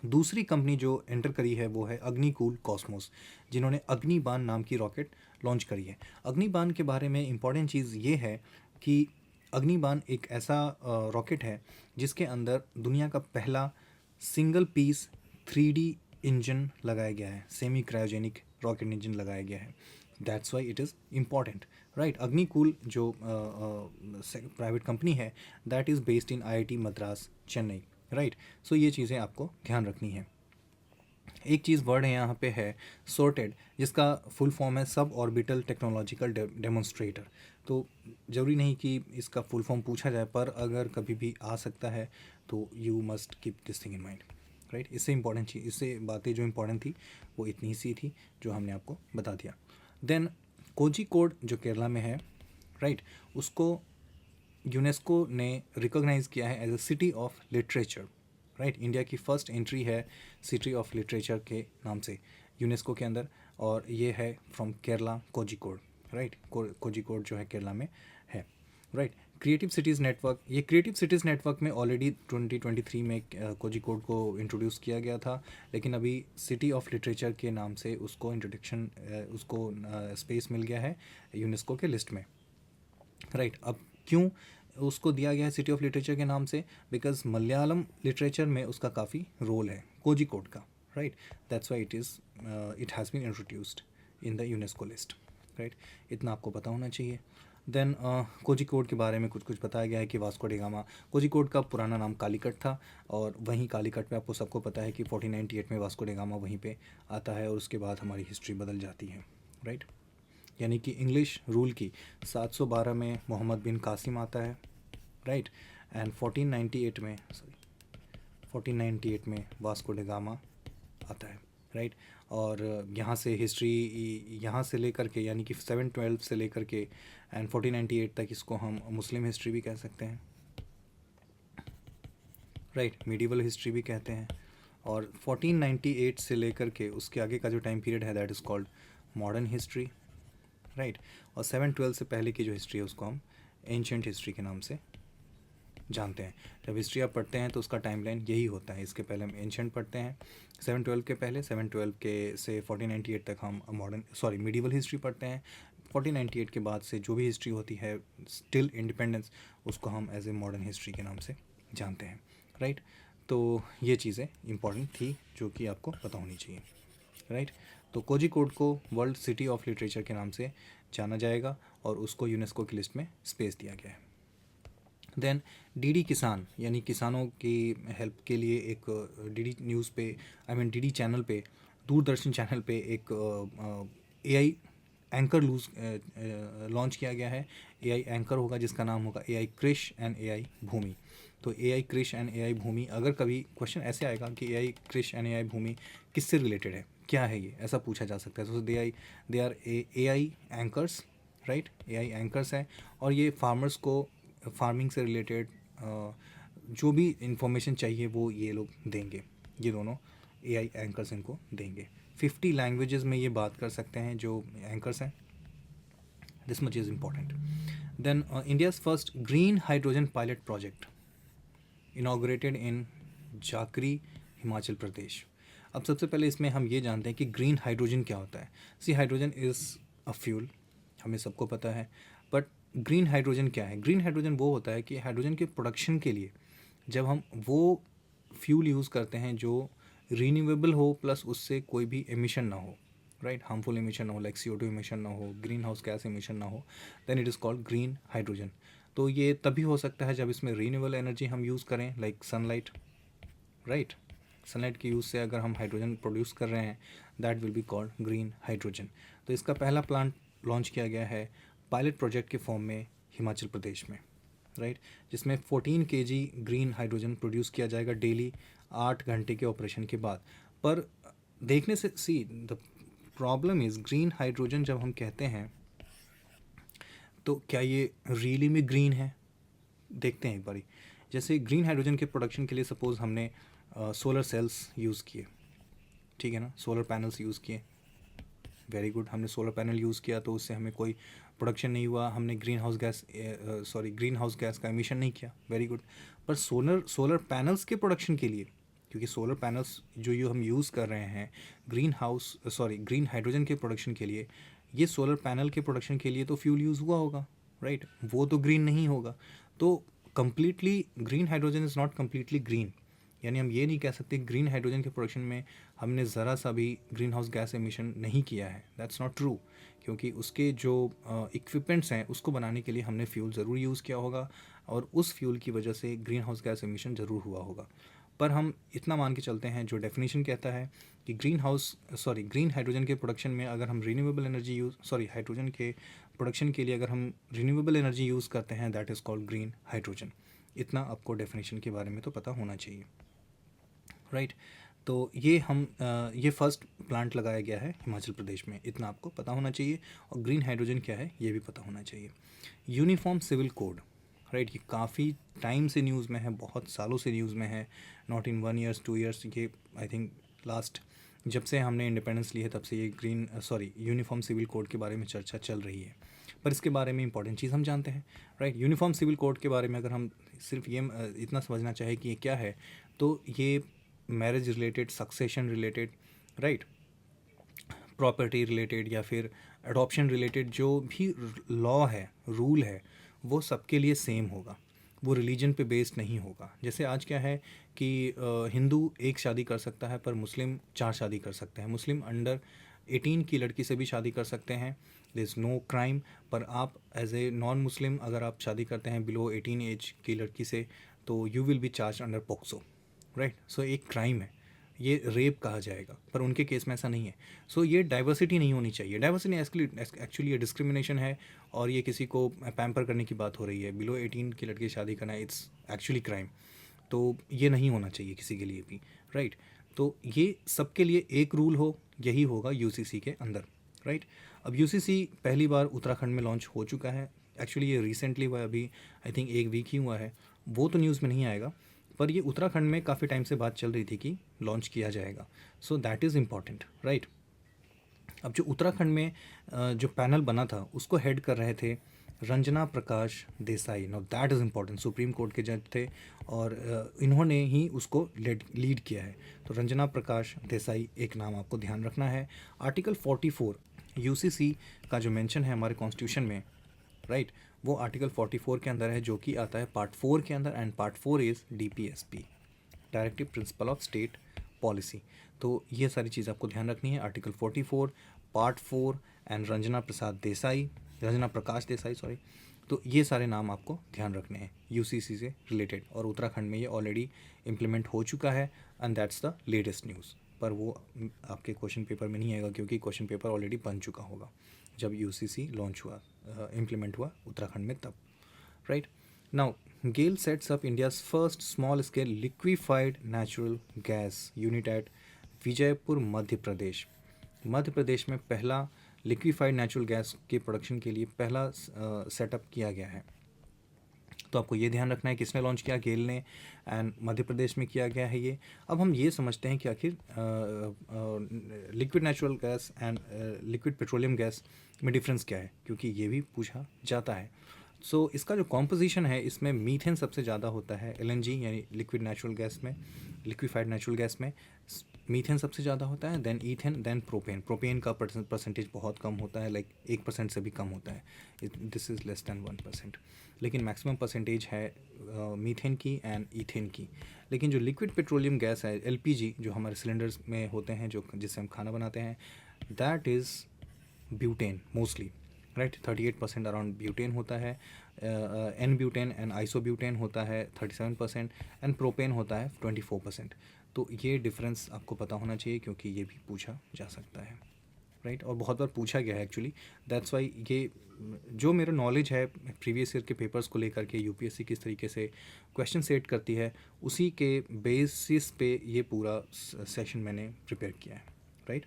दूसरी कंपनी जो एंटर करी है वो है अग्निकूल कॉस्मोस, जिन्होंने अग्निबाण नाम की रॉकेट लॉन्च करी है। अग्निबाण के बारे में इम्पॉर्टेंट चीज़ ये है कि अग्निबाण एक ऐसा रॉकेट है जिसके अंदर दुनिया का पहला सिंगल पीस 3D इंजन लगाया गया है, सेमी क्रायोजेनिक रॉकेट इंजन लगाया गया है। That's why it is important, right. Agnikul जो प्राइवेट कंपनी है that is based in IIT Madras Chennai, right. So ये चीज़ें आपको ध्यान रखनी है। एक चीज़ वर्ड है यहाँ पे है सोर्टेड, जिसका फुल फॉर्म है सब ऑर्बिटल टेक्नोलॉजिकल डेमोन्स्ट्रेटर। तो ज़रूरी नहीं कि इसका फुल फॉर्म पूछा जाए, पर अगर कभी भी आ सकता है तो you must keep this thing in mind, right. इससे इंपॉर्टेंट चीज़, इससे बातें जो इंपॉर्टेंट थी वो इतनी सी थी जो हमने आपको बता दिया। देन कोझिकोड जो केरला में है, राइट, उसको यूनेस्को ने रिकॉग्नाइज़ किया है as a city of literature, right. India की फ़र्स्ट एंट्री है सिटी ऑफ लिटरेचर के नाम से यूनेस्को के अंदर, और ये है फ्रॉम केरला कोझिकोड, राइट। कोझिकोड जो है केरला में है, राइट। क्रिएटिव सिटीज़ नेटवर्क, ये क्रिएटिव सिटीज़ नेटवर्क में ऑलरेडी 2023 में कोझिकोड को इंट्रोड्यूस किया गया था, लेकिन अभी सिटी ऑफ लिटरेचर के नाम से उसको इंट्रोडक्शन, उसको स्पेस मिल गया है यूनेस्को के लिस्ट में, राइट। अब क्यों उसको दिया गया है सिटी ऑफ लिटरेचर के नाम से? बिकॉज मलयालम लिटरेचर में उसका काफ़ी रोल है कोझिकोड का, right. That's why it has been introduced in the UNESCO list, right. इतना आपको पता होना चाहिए। देन कोझिकोड के बारे में कुछ कुछ बताया गया है कि वास्को डी गामा, कोझिकोड का पुराना नाम कालीकट था, और वहीं कालीकट में आपको सबको पता है कि 1498 में वास्को डी गामा वहीं पे आता है, और उसके बाद हमारी हिस्ट्री बदल जाती है, राइट। यानी कि इंग्लिश रूल की 712 में मोहम्मद बिन कासिम आता है, राइट। एंड 1498 में वास्को ड गामा आता है, राइट। और यहाँ से हिस्ट्री, यहाँ से लेकर के यानी कि 712 से लेकर के एंड 1498 तक इसको हम मुस्लिम हिस्ट्री भी कह सकते हैं, राइट, मिडिवल हिस्ट्री भी कहते हैं। और 1498 से लेकर के उसके आगे का जो टाइम पीरियड है that is called modern history, right. और 712 से पहले की जो हिस्ट्री है उसको हम एंशेंट हिस्ट्री के नाम से जानते हैं। जब हिस्ट्री आप पढ़ते हैं तो उसका टाइमलाइन यही होता है। इसके पहले हम एंशेंट पढ़ते हैं 712 के पहले, 712 के से 1498 तक हम मिडिवल हिस्ट्री पढ़ते हैं। 1498 के बाद से जो भी हिस्ट्री होती है स्टिल इंडिपेंडेंस, उसको हम एज ए मॉडर्न हिस्ट्री के नाम से जानते हैं, राइट। तो ये चीज़ें इंपॉर्टेंट थी जो कि आपको पता होनी चाहिए, राइट। तो कोझिकोड को वर्ल्ड सिटी ऑफ लिटरेचर के नाम से जाना जाएगा और उसको यूनेस्को की लिस्ट में स्पेस दिया गया है। देन डीडी किसान यानी किसानों की हेल्प के लिए एक डीडी न्यूज़ पे डीडी चैनल पे, दूरदर्शन चैनल पे एक एआई एंकर लॉन्च किया गया है। एआई एंकर होगा जिसका नाम होगा एआई कृष एंड एआई भूमि। तो एआई कृष एंड एआई भूमि, अगर कभी क्वेश्चन ऐसे आएगा कि एआई कृष एंड एआई भूमि किससे रिलेटेड है, क्या है ये, ऐसा पूछा जा सकता है। तो they are AI anchors, right, AI anchors हैं और ये फार्मर्स को फार्मिंग से रिलेटेड जो भी इंफॉर्मेशन चाहिए वो ये लोग देंगे, ये दोनों एआई एंकर्स इनको देंगे। 50 लैंग्वेजेस में ये बात कर सकते हैं जो एंकर्स हैं। This much is important. Then India's first green hydrogen pilot project inaugurated in Jhakri, Himachal Pradesh. अब सबसे पहले इसमें हम ये जानते हैं कि ग्रीन हाइड्रोजन क्या होता है। C hydrogen is a fuel, हमें सबको पता है, बट ग्रीन हाइड्रोजन क्या है? ग्रीन हाइड्रोजन वो होता है कि हाइड्रोजन के प्रोडक्शन के लिए जब हम वो फ्यूल यूज़ करते हैं जो रीन्यूएबल हो प्लस उससे कोई भी एमिशन ना हो, राइट, हार्मफुल एमिशन ना हो, लाइक CO2 एमिशन ना हो, ग्रीन हाउस गैस एमिशन ना हो, then it is called green hydrogen. तो ये तभी हो सकता है जब इसमें रीन्यूएबल एनर्जी हम यूज़ करें, लाइक सनलाइट, राइट, सनलाइट के यूज़ से अगर हम हाइड्रोजन प्रोड्यूस कर रहे हैं, that will be called green hydrogen. तो इसका पहला प्लांट लॉन्च किया गया है पायलट प्रोजेक्ट के फॉर्म में हिमाचल प्रदेश में, राइट, जिसमें 14 kg ग्रीन हाइड्रोजन प्रोड्यूस किया जाएगा डेली 8 घंटे के ऑपरेशन के बाद। पर देखने से see the problem is green hydrogen जब हम कहते हैं तो क्या ये रियली में ग्रीन है? देखते हैं एक बारी। जैसे ग्रीन हाइड्रोजन के प्रोडक्शन के लिए सपोज़ हमने सोलर सेल्स यूज़ किए, ठीक है ना, सोलर पैनल्स यूज़ किए, वेरी गुड, हमने सोलर पैनल यूज़ किया तो उससे हमें कोई प्रोडक्शन नहीं हुआ, हमने ग्रीन हाउस गैस का एमिशन नहीं किया, वेरी गुड। पर सोलर पैनल्स के प्रोडक्शन के लिए, क्योंकि सोलर पैनल्स जो हम यूज़ कर रहे हैं ग्रीन हाइड्रोजन के प्रोडक्शन के लिए, ये सोलर पैनल के प्रोडक्शन के लिए तो फ्यूल यूज़ हुआ होगा, राइट, वो तो ग्रीन नहीं होगा। तो completely green hydrogen is not completely green, यानी हम ये नहीं कह सकते ग्रीन हाइड्रोजन के प्रोडक्शन में हमने ज़रा सा भी ग्रीन हाउस गैस एमिशन नहीं किया है, दैट्स नॉट ट्रू, क्योंकि उसके जो इक्विपमेंट्स हैं उसको बनाने के लिए हमने फ्यूल ज़रूर यूज़ किया होगा और उस फ्यूल की वजह से ग्रीन हाउस गैस एमिशन ज़रूर हुआ होगा। पर हम इतना मान के चलते हैं, जो डेफिनेशन कहता है कि ग्रीन हाइड्रोजन के प्रोडक्शन में अगर हम रीन्यूएबल एनर्जी हाइड्रोजन के प्रोडक्शन के लिए अगर हम रीन्यूएबल एनर्जी यूज़ करते हैं, that is called green hydrogen. इतना आपको डेफिनेशन के बारे में तो पता होना चाहिए, राइट। तो ये फर्स्ट प्लांट लगाया गया है हिमाचल प्रदेश में, इतना आपको पता होना चाहिए। और ग्रीन हाइड्रोजन क्या है ये भी पता होना चाहिए। यूनिफॉर्म सिविल कोड, राइट, ये काफ़ी टाइम से न्यूज़ में है, बहुत सालों से न्यूज़ में है, नॉट इन 1 ईयर्स 2 ईयर्स, ये आई थिंक लास्ट जब से हमने इंडिपेंडेंस ली है तब से ये यूनिफॉर्म सिविल कोड के बारे में चर्चा चल रही है। पर इसके बारे में इंपॉर्टेंट चीज़ हम जानते हैं, राइट। यूनिफॉर्म सिविल कोड के बारे में अगर हम सिर्फ ये इतना समझना चाहे कि ये क्या है, तो ये marriage related, succession related, right, property related या फिर अडॉप्शन रिलेटेड जो भी लॉ है, रूल है, वो सबके लिए सेम होगा, वो रिलीजन पे बेस्ड नहीं होगा। जैसे आज क्या है कि हिंदू एक शादी कर सकता है पर मुस्लिम 4 शादी कर सकते हैं, मुस्लिम अंडर 18 की लड़की से भी शादी कर सकते हैं, देयर इज़ नो क्राइम। पर आप एज ए नॉन मुस्लिम अगर आप शादी करते हैं बिलो 18 एज की लड़की से, तो you will be charge under POCSO, right. So एक क्राइम है, ये रेप कहा जाएगा, पर उनके केस में ऐसा नहीं है। सो ये डाइवर्सिटी नहीं होनी चाहिए, डाइवर्सिटी एक्चुअली ये डिस्क्रिमिनेशन है और ये किसी को पैम्पर करने की बात हो रही है। बिलो 18 की लड़की शादी करना इट्स एक्चुअली क्राइम, तो ये नहीं होना चाहिए किसी के लिए भी, राइट। तो ये सबके लिए एक रूल हो, यही होगा UCC के अंदर, राइट। अब UCC पहली बार उत्तराखंड में लॉन्च हो चुका है, एक्चुअली ये रिसेंटली हुआ है, अभी आई थिंक 1 वीक ही हुआ है, वो तो न्यूज़ में नहीं आएगा, पर ये उत्तराखंड में काफ़ी टाइम से बात चल रही थी कि लॉन्च किया जाएगा। सो दैट इज़ इम्पॉर्टेंट, राइट। अब जो उत्तराखंड में जो पैनल बना था उसको हेड कर रहे थे Ranjana Prakash Desai. Now that is important, supreme court के जज थे और इन्होंने ही उसको लीड किया है। तो रंजना प्रकाश देसाई एक नाम आपको ध्यान रखना है। आर्टिकल 44 UCC का जो मेंशन है हमारे कॉन्स्टिट्यूशन में, राइट, वो आर्टिकल 44 के अंदर है, जो कि आता है पार्ट 4 के अंदर, and part 4 is DPSP, directive principle of state policy. तो ये सारी चीज़ आपको ध्यान रखनी है। Article 44 part 4 and Ranjana Prakash Desai sorry. तो ये सारे नाम आपको ध्यान रखने हैं यूसीसी से रिलेटेड, और उत्तराखंड में ये ऑलरेडी इम्प्लीमेंट हो चुका है and that's the latest news. पर वो आपके क्वेश्चन पेपर में नहीं आएगा क्योंकि क्वेश्चन पेपर ऑलरेडी बन चुका होगा जब यूसीसी लॉन्च हुआ, इम्प्लीमेंट हुआ उत्तराखंड में तब, right. Now GAIL sets up India's first small scale liquefied natural gas unit at Vijaypur Madhya Pradesh. Madhya Pradesh में पहला लिक्विफाइड नेचुरल गैस के प्रोडक्शन के लिए पहला सेटअप किया गया है। तो आपको ये ध्यान रखना है किसने लॉन्च किया, गेल ने, एंड मध्य प्रदेश में किया गया है ये। अब हम ये समझते हैं कि आखिर liquid natural gas and liquid petroleum gas में डिफरेंस क्या है, क्योंकि ये भी पूछा जाता है। सो इसका जो कॉम्पोजिशन है इसमें मीथेन सबसे ज़्यादा होता है, एलएनजी यानी लिक्विड नेचुरल गैस में, लिक्विफाइड नेचुरल गैस में मीथेन सबसे ज़्यादा होता है, then ethane, then propane. Propane का परसेंटेज बहुत कम होता है, लाइक 1% से भी कम होता है, दिस इज़ लेस दैन 1%। लेकिन मैक्सिमम परसेंटेज है मीथेन की एंड ईथेन की। लेकिन जो लिक्विड पेट्रोलियम गैस है एलपीजी, जो हमारे सिलेंडर्स में होते हैं, जो जिससे हम खाना बनाते हैं, that is butane mostly, right. 38% around butane होता है, एन ब्यूटेन एंड आइसोब्यूटेन होता है 37%, एंड प्रोपेन होता है 24%। तो ये डिफरेंस आपको पता होना चाहिए क्योंकि ये भी पूछा जा सकता है, राइट। और बहुत बार पूछा गया है एक्चुअली, दैट्स वाई ये जो मेरा नॉलेज है प्रीवियस ईयर के पेपर्स को लेकर के यूपीएससी किस तरीके से क्वेश्चन सेट करती है, उसी के बेसिस पे ये पूरा सेशन मैंने प्रिपेयर किया है, राइट।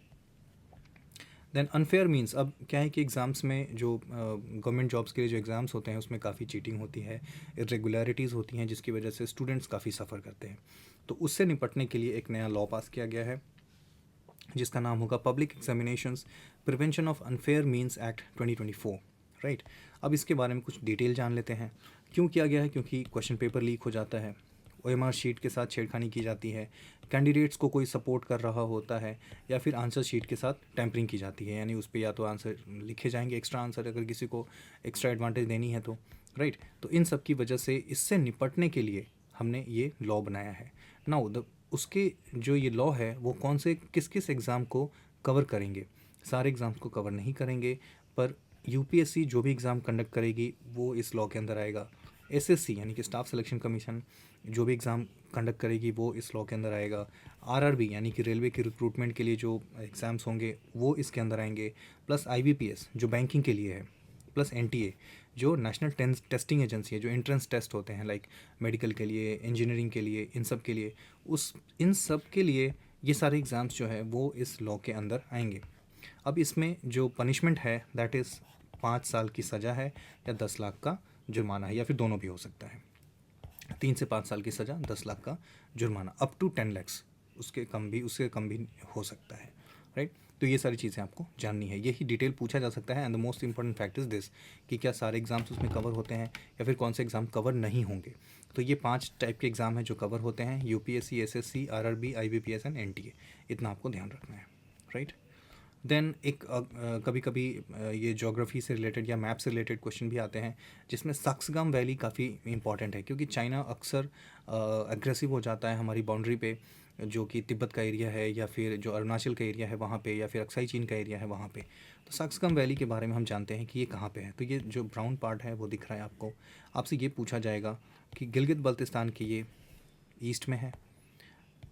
देन अनफेयर मीन्स, अब क्या है कि एग्ज़ाम्स में जो गवर्नमेंट जॉब्स के लिए जो एग्ज़ाम्स होते हैं उसमें काफ़ी चीटिंग होती है, इरेगुलरिटीज़ होती हैं, जिसकी वजह से स्टूडेंट्स काफ़ी सफ़र करते हैं। तो उससे निपटने के लिए एक नया लॉ पास किया गया है जिसका नाम होगा public examinations prevention of unfair means act 2024, right. अब इसके बारे में कुछ डिटेल जान लेते हैं। क्यों किया गया है, क्योंकि क्वेश्चन पेपर लीक हो जाता है, ओएमआर शीट के साथ छेड़खानी की जाती है, कैंडिडेट्स को कोई सपोर्ट कर रहा होता है, या फिर आंसर शीट के साथ टैंपरिंग की जाती है, यानी उस पर या तो आंसर लिखे जाएंगे एक्स्ट्रा आंसर अगर किसी को एक्स्ट्रा एडवांटेज देनी है तो, राइट। तो इन सब की वजह से इससे निपटने के लिए हमने ये लॉ बनाया है। नाउ उसके जो ये लॉ है वो कौन से किस किस एग्ज़ाम को कवर करेंगे, सारे एग्ज़ाम्स को कवर नहीं करेंगे, पर यूपीएससी जो भी एग्ज़ाम कंडक्ट करेगी वो इस लॉ के अंदर आएगा। एसएससी यानी कि स्टाफ सिलेक्शन कमीशन जो भी एग्ज़ाम कंडक्ट करेगी वो इस लॉ के अंदर आएगा। आरआरबी यानी कि रेलवे के रिक्रूटमेंट के लिए जो एग्ज़ाम्स होंगे वो इसके अंदर आएंगे, प्लस आईबीपीएस जो बैंकिंग के लिए है, प्लस एनटीए जो नेशनल टेस्टिंग एजेंसी है, जो एंट्रेंस टेस्ट होते हैं लाइक मेडिकल के लिए, इंजीनियरिंग के लिए, इन सब के लिए, इन सब के लिए ये सारे एग्ज़ाम्स जो है वो इस लॉ के अंदर आएंगे। अब इसमें जो पनिशमेंट है दैट इज़ 5 साल की सज़ा है या 10 लाख का जुर्माना है, या फिर दोनों भी हो सकता है। 3 से 5 साल की सज़ा, 10 लाख का जुर्माना, अप टू 10 लैक्स, उससे कम भी हो सकता है, राइट। तो ये सारी चीज़ें आपको जाननी है, यही डिटेल पूछा जा सकता है। And the most important fact is this कि क्या सारे एग्ज़ाम्स उसमें कवर होते हैं या फिर कौन से एग्ज़ाम कवर नहीं होंगे। तो ये 5 टाइप के एग्ज़ाम हैं जो कवर होते हैं, UPSC, SSC, RRB, IBPS and NTA. इतना आपको ध्यान रखना है, राइट। देन एक कभी कभी ये ज्योग्राफी से रिलेटेड या मैप से रिलेटेड क्वेश्चन भी आते हैं, जिसमें सक्सगाम वैली काफ़ी इंपॉर्टेंट है, क्योंकि चाइना अक्सर एग्रेसिव हो जाता है हमारी बाउंड्री पे, जो कि तिब्बत का एरिया है या फिर जो अरुणाचल का एरिया है वहाँ पे, या फिर अक्साई चीन का एरिया है वहाँ पे। तो सक्सगाम वैली के बारे में हम जानते हैं कि ये कहाँ पे है। तो ये जो ब्राउन पार्ट है वो दिख रहा है आपको, आपसे ये पूछा जाएगा कि गिलगित बल्तिस्तान के ये ईस्ट में है,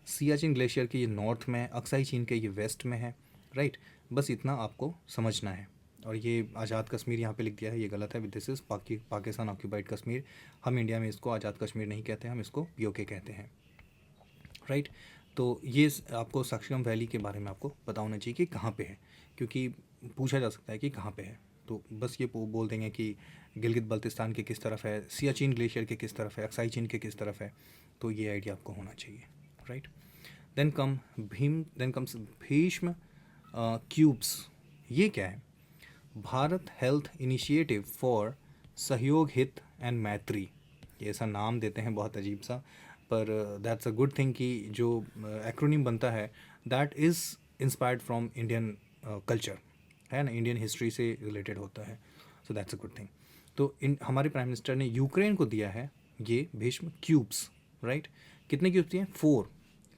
सियाचिन ग्लेशियर के ये नॉर्थ में है, अक्साई चीन के ये वेस्ट में है, राइट। बस इतना आपको समझना है। और ये आज़ाद कश्मीर यहाँ पे लिख दिया है, ये गलत है, this is Pakistan occupied Kashmir. हम इंडिया में इसको आज़ाद कश्मीर नहीं कहते, हम इसको पीओके कहते हैं, राइट। तो ये आपको सक्सगाम वैली के बारे में आपको पता होना चाहिए कि कहाँ पे है, क्योंकि पूछा जा सकता है कि कहाँ पे है। तो बस ये बोल देंगे कि गिलगित बल्तिस्तान के किस तरफ है, सियाचिन ग्लेशियर के किस तरफ है, अक्साई चीन के किस तरफ है। तो ये आइडिया आपको होना चाहिए, right. Then comes Bhishm cubes. ये क्या है? भारत हेल्थ इनिशिएटिव फॉर सहयोग हित एंड मैत्री। ये ऐसा नाम देते हैं बहुत अजीब सा, पर दैट्स अ गुड थिंग कि जो एक्रोनिम बनता है that is inspired from Indian culture, है ना, इंडियन हिस्ट्री से रिलेटेड होता है। So that's a good thing. तो हमारे प्राइम मिनिस्टर ने यूक्रेन को दिया है ये भीष्म क्यूब्स, राइट। कितने क्यूब्स दिए? 4,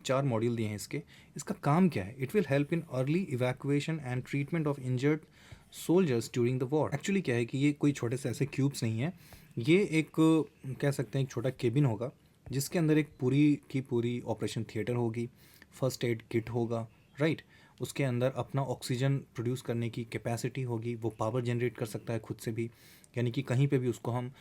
4 मॉड्यूल दिए हैं इसके। इसका काम क्या है? It will help in early evacuation and treatment of injured soldiers during the war. Actually क्या है कि ये कोई छोटे से ऐसे क्यूब्स नहीं है, ये एक कह सकते हैं एक छोटा केबिन होगा जिसके अंदर एक पूरी की पूरी ऑपरेशन थिएटर होगी, फर्स्ट एड किट होगा, राइट। उसके अंदर अपना ऑक्सीजन प्रोड्यूस करने की कैपेसिटी होगी, वो पावर जनरेट कर सकता है खुद से भी, यानी कि कहीं पे भी उसको हम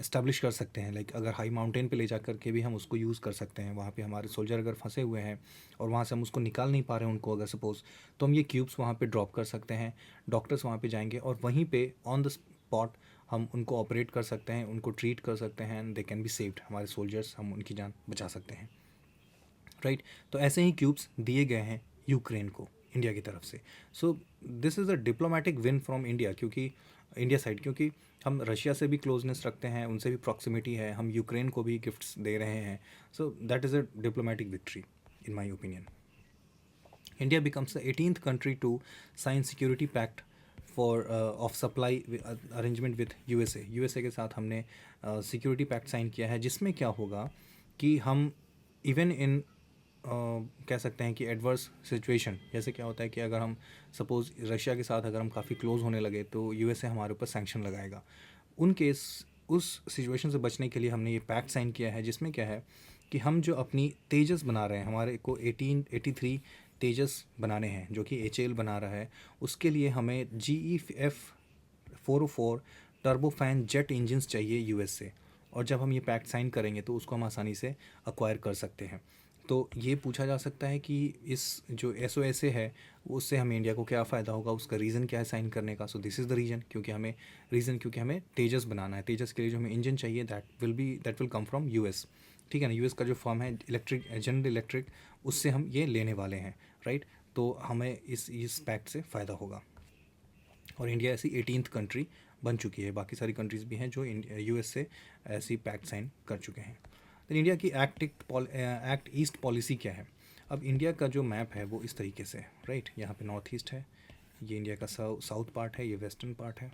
इस्टेब्लिश कर सकते हैं। लाइक अगर हाई माउंटेन पे ले जा कर के भी हम उसको यूज़ कर सकते हैं, वहाँ पे हमारे सोल्जर अगर फंसे हुए हैं और वहाँ से हम उसको निकाल नहीं पा रहे हैं उनको अगर सपोज़, तो हम ये क्यूब्स वहाँ पे ड्रॉप कर सकते हैं। डॉक्टर्स वहाँ पे जाएंगे और वहीं पे ऑन द स्पॉट हम उनको ऑपरेट कर सकते हैं, उनको ट्रीट कर सकते हैं and they can be saved. हमारे सोल्जर्स, हम उनकी जान बचा सकते हैं, राइट। तो ऐसे ही क्यूब्स दिए गए हैं यूक्रेन को इंडिया की तरफ से। सो this is a diplomatic win from India, क्योंकि इंडिया साइड, क्योंकि हम रशिया से भी क्लोजनेस रखते हैं, उनसे भी प्रॉक्सिमिटी है, हम यूक्रेन को भी गिफ्ट्स दे रहे हैं। सो that is a diplomatic victory in my opinion. India becomes the 18th country to sign security pact for of supply arrangement with USA। USA के साथ हमने सिक्योरिटी पैक्ट साइन किया है, जिसमें क्या होगा कि हम इवन इन कह सकते हैं कि एडवर्स सिचुएशन, जैसे क्या होता है कि अगर हम सपोज़ रशिया के साथ अगर हम काफ़ी क्लोज होने लगे तो यूएसए हमारे ऊपर सैंक्शन लगाएगा। उन केस उस सिचुएशन से बचने के लिए हमने ये पैक्ट साइन किया है, जिसमें क्या है कि हम जो अपनी तेजस बना रहे हैं, हमारे को 1883 तेजस बनाने हैं जो कि HAL बना रहा है, उसके लिए हमें GEF 404 टर्बोफैन जेट इंजन्स चाहिए यूएस से। और जब हम ये पैक्ट साइन करेंगे तो उसको हम आसानी से अक्वायर कर सकते हैं। तो ये पूछा जा सकता है कि इस जो SOSA है उससे हमें इंडिया को क्या फ़ायदा होगा, उसका रीज़न क्या है साइन करने का। सो दिस इज़ द रीज़न, क्योंकि हमें तेजस बनाना है। तेजस के लिए जो हमें इंजन चाहिए that will come from US, ठीक है ना। यूएस का जो फर्म है जनरल इलेक्ट्रिक, उससे हम ये लेने वाले हैं, राइट। तो हमें इस पैक्ट से फ़ायदा होगा। और इंडिया ऐसी 18th कंट्री बन चुकी है, बाकी सारी कंट्रीज़ भी हैं जो यूएस से ऐसी पैक्ट साइन कर चुके हैं। तो इंडिया की एक्ट ईस्ट पॉलिसी क्या है? अब इंडिया का जो मैप है वो इस तरीके से है, राइट। यहाँ पे नॉर्थ ईस्ट है, ये इंडिया का साउथ पार्ट है, ये वेस्टर्न पार्ट है,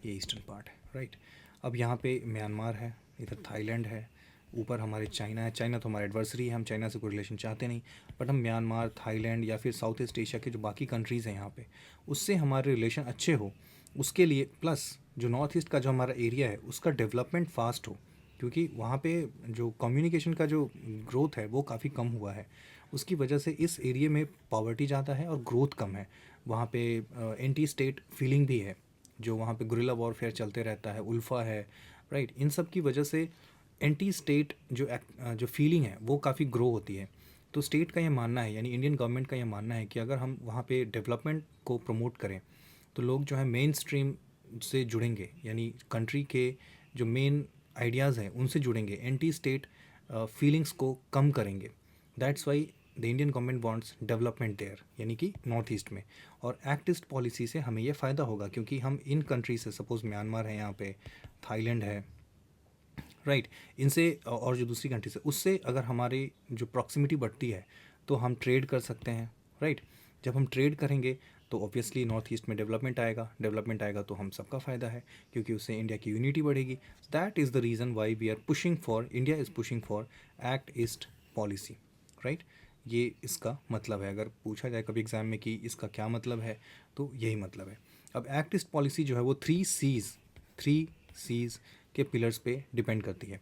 ये ईस्टर्न पार्ट है, राइट। अब यहाँ पे म्यांमार है, इधर थाईलैंड है, ऊपर हमारे चाइना है। चाइना तो हमारा एडवर्सरी है, हम चाइना से कोई रिलेशन चाहते नहीं, बट हम म्यांमार, थाईलैंड या फिर साउथ ईस्ट एशिया के जो बाकी कंट्रीज़ हैं यहाँ पे, उससे हमारे रिलेशन अच्छे हो, उसके लिए प्लस जो नॉर्थ ईस्ट का जो हमारा एरिया है उसका डेवलपमेंट फास्ट हो, क्योंकि वहाँ पे जो कम्युनिकेशन का जो ग्रोथ है वो काफ़ी कम हुआ है। उसकी वजह से इस एरिया में पॉवर्टी ज़्यादा है और ग्रोथ कम है। वहाँ पे एंटी स्टेट फीलिंग भी है, जो वहाँ पे गुरिल्ला वॉरफेयर चलते रहता है, उल्फा है, राइट। इन सब की वजह से एंटी स्टेट जो फीलिंग है वो काफ़ी ग्रो होती है। तो स्टेट का ये मानना है, यानी इंडियन गवर्नमेंट का ये मानना है कि अगर हम वहाँ पे डेवलपमेंट को प्रमोट करें तो लोग जो है मेन स्ट्रीम से जुड़ेंगे, यानी कंट्री के जो मेन आइडियाज़ हैं उनसे जुड़ेंगे, एंटी स्टेट फीलिंग्स को कम करेंगे। That's why the Indian government wants development there, यानी कि नॉर्थ ईस्ट में। और एक्ट ईस्ट पॉलिसी से हमें ये फ़ायदा होगा, क्योंकि हम इन कंट्री से, सपोज़ म्यांमार है यहाँ पे, थाईलैंड है, राइट, इनसे और जो दूसरी कंट्री से, उससे अगर हमारी जो प्रॉक्सिमिटी बढ़ती है तो हम ट्रेड कर सकते हैं, राइट। जब हम ट्रेड करेंगे तो ऑब्वियसली नॉर्थ ईस्ट में डेवलपमेंट आएगा तो हम सबका फ़ायदा है, क्योंकि उससे इंडिया की यूनिटी बढ़ेगी। That is the reason why we are pushing for, India is pushing for act east policy, right. ये इसका मतलब है। अगर पूछा जाए कभी एग्ज़ाम में कि इसका क्या मतलब है, तो यही मतलब है। अब एक्ट ईस्ट पॉलिसी जो है वो 3 C's के पिलर्स पे डिपेंड करती है।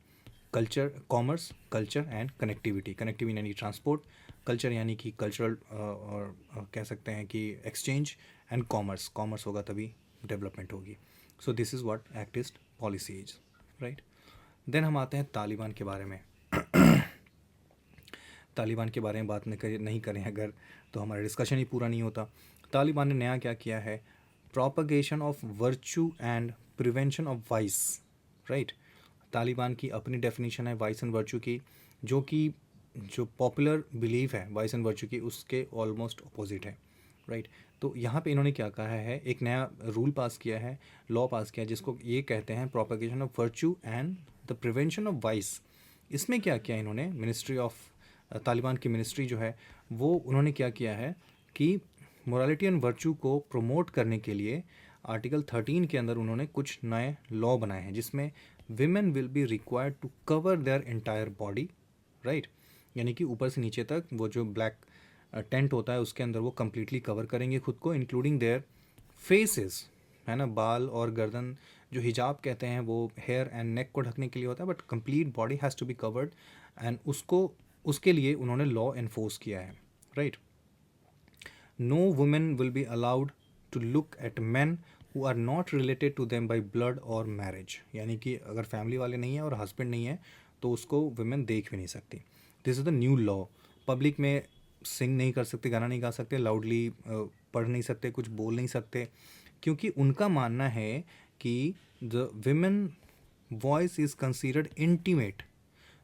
कॉमर्स, कल्चर एंड कनेक्टिविटी यानी ट्रांसपोर्ट, कल्चर यानी कि कल्चरल और कह सकते हैं कि एक्सचेंज, एंड कॉमर्स होगा तभी डेवलपमेंट होगी। So this is what act east policy is, right. Then हम आते हैं तालिबान के बारे में। तालिबान के बारे में बात नहीं करें अगर, तो हमारा डिस्कशन ही पूरा नहीं होता। तालिबान ने नया क्या किया है? Propagation of virtue and prevention of vice, right. Taliban की अपनी डेफिनेशन है वाइस एंड वर्चू की, जो कि जो पॉपुलर बिलीफ है वाइस एंड वर्चू की, उसके ऑलमोस्ट अपोजिट है, राइट। तो यहाँ पे इन्होंने क्या कहा है, एक नया रूल पास किया है, लॉ पास किया है, जिसको ये कहते हैं propagation of virtue and the prevention of vice. इसमें क्या किया इन्होंने, मिनिस्ट्री ऑफ तालिबान की मिनिस्ट्री जो है वो, उन्होंने क्या किया है कि मोरालिटी एंड वर्चू को प्रमोट करने के लिए आर्टिकल 13 के अंदर उन्होंने कुछ नए लॉ बनाए हैं, जिसमें women will be required to cover their entire body, right. यानी कि ऊपर से नीचे तक वो जो ब्लैक टेंट होता है उसके अंदर वो कम्प्लीटली कवर करेंगे खुद को, इंक्लूडिंग देयर फेसेस, है ना, बाल और गर्दन। जो हिजाब कहते हैं वो हेयर एंड नेक को ढकने के लिए होता है, but complete body has to be covered. And उसके लिए उन्होंने लॉ एनफोर्स किया है, right. No women will be allowed to look at man who are not related to them by blood और मैरिज, यानी कि अगर फैमिली वाले नहीं है और हस्बैंड नहीं है तो उसको वुमेन देख भी नहीं सकती। This is the new law. Public में सिंग नहीं कर सकते, गाना नहीं गा सकते, लाउडली पढ़ नहीं सकते, कुछ बोल नहीं सकते, क्योंकि उनका मानना है कि the women voice is considered intimate.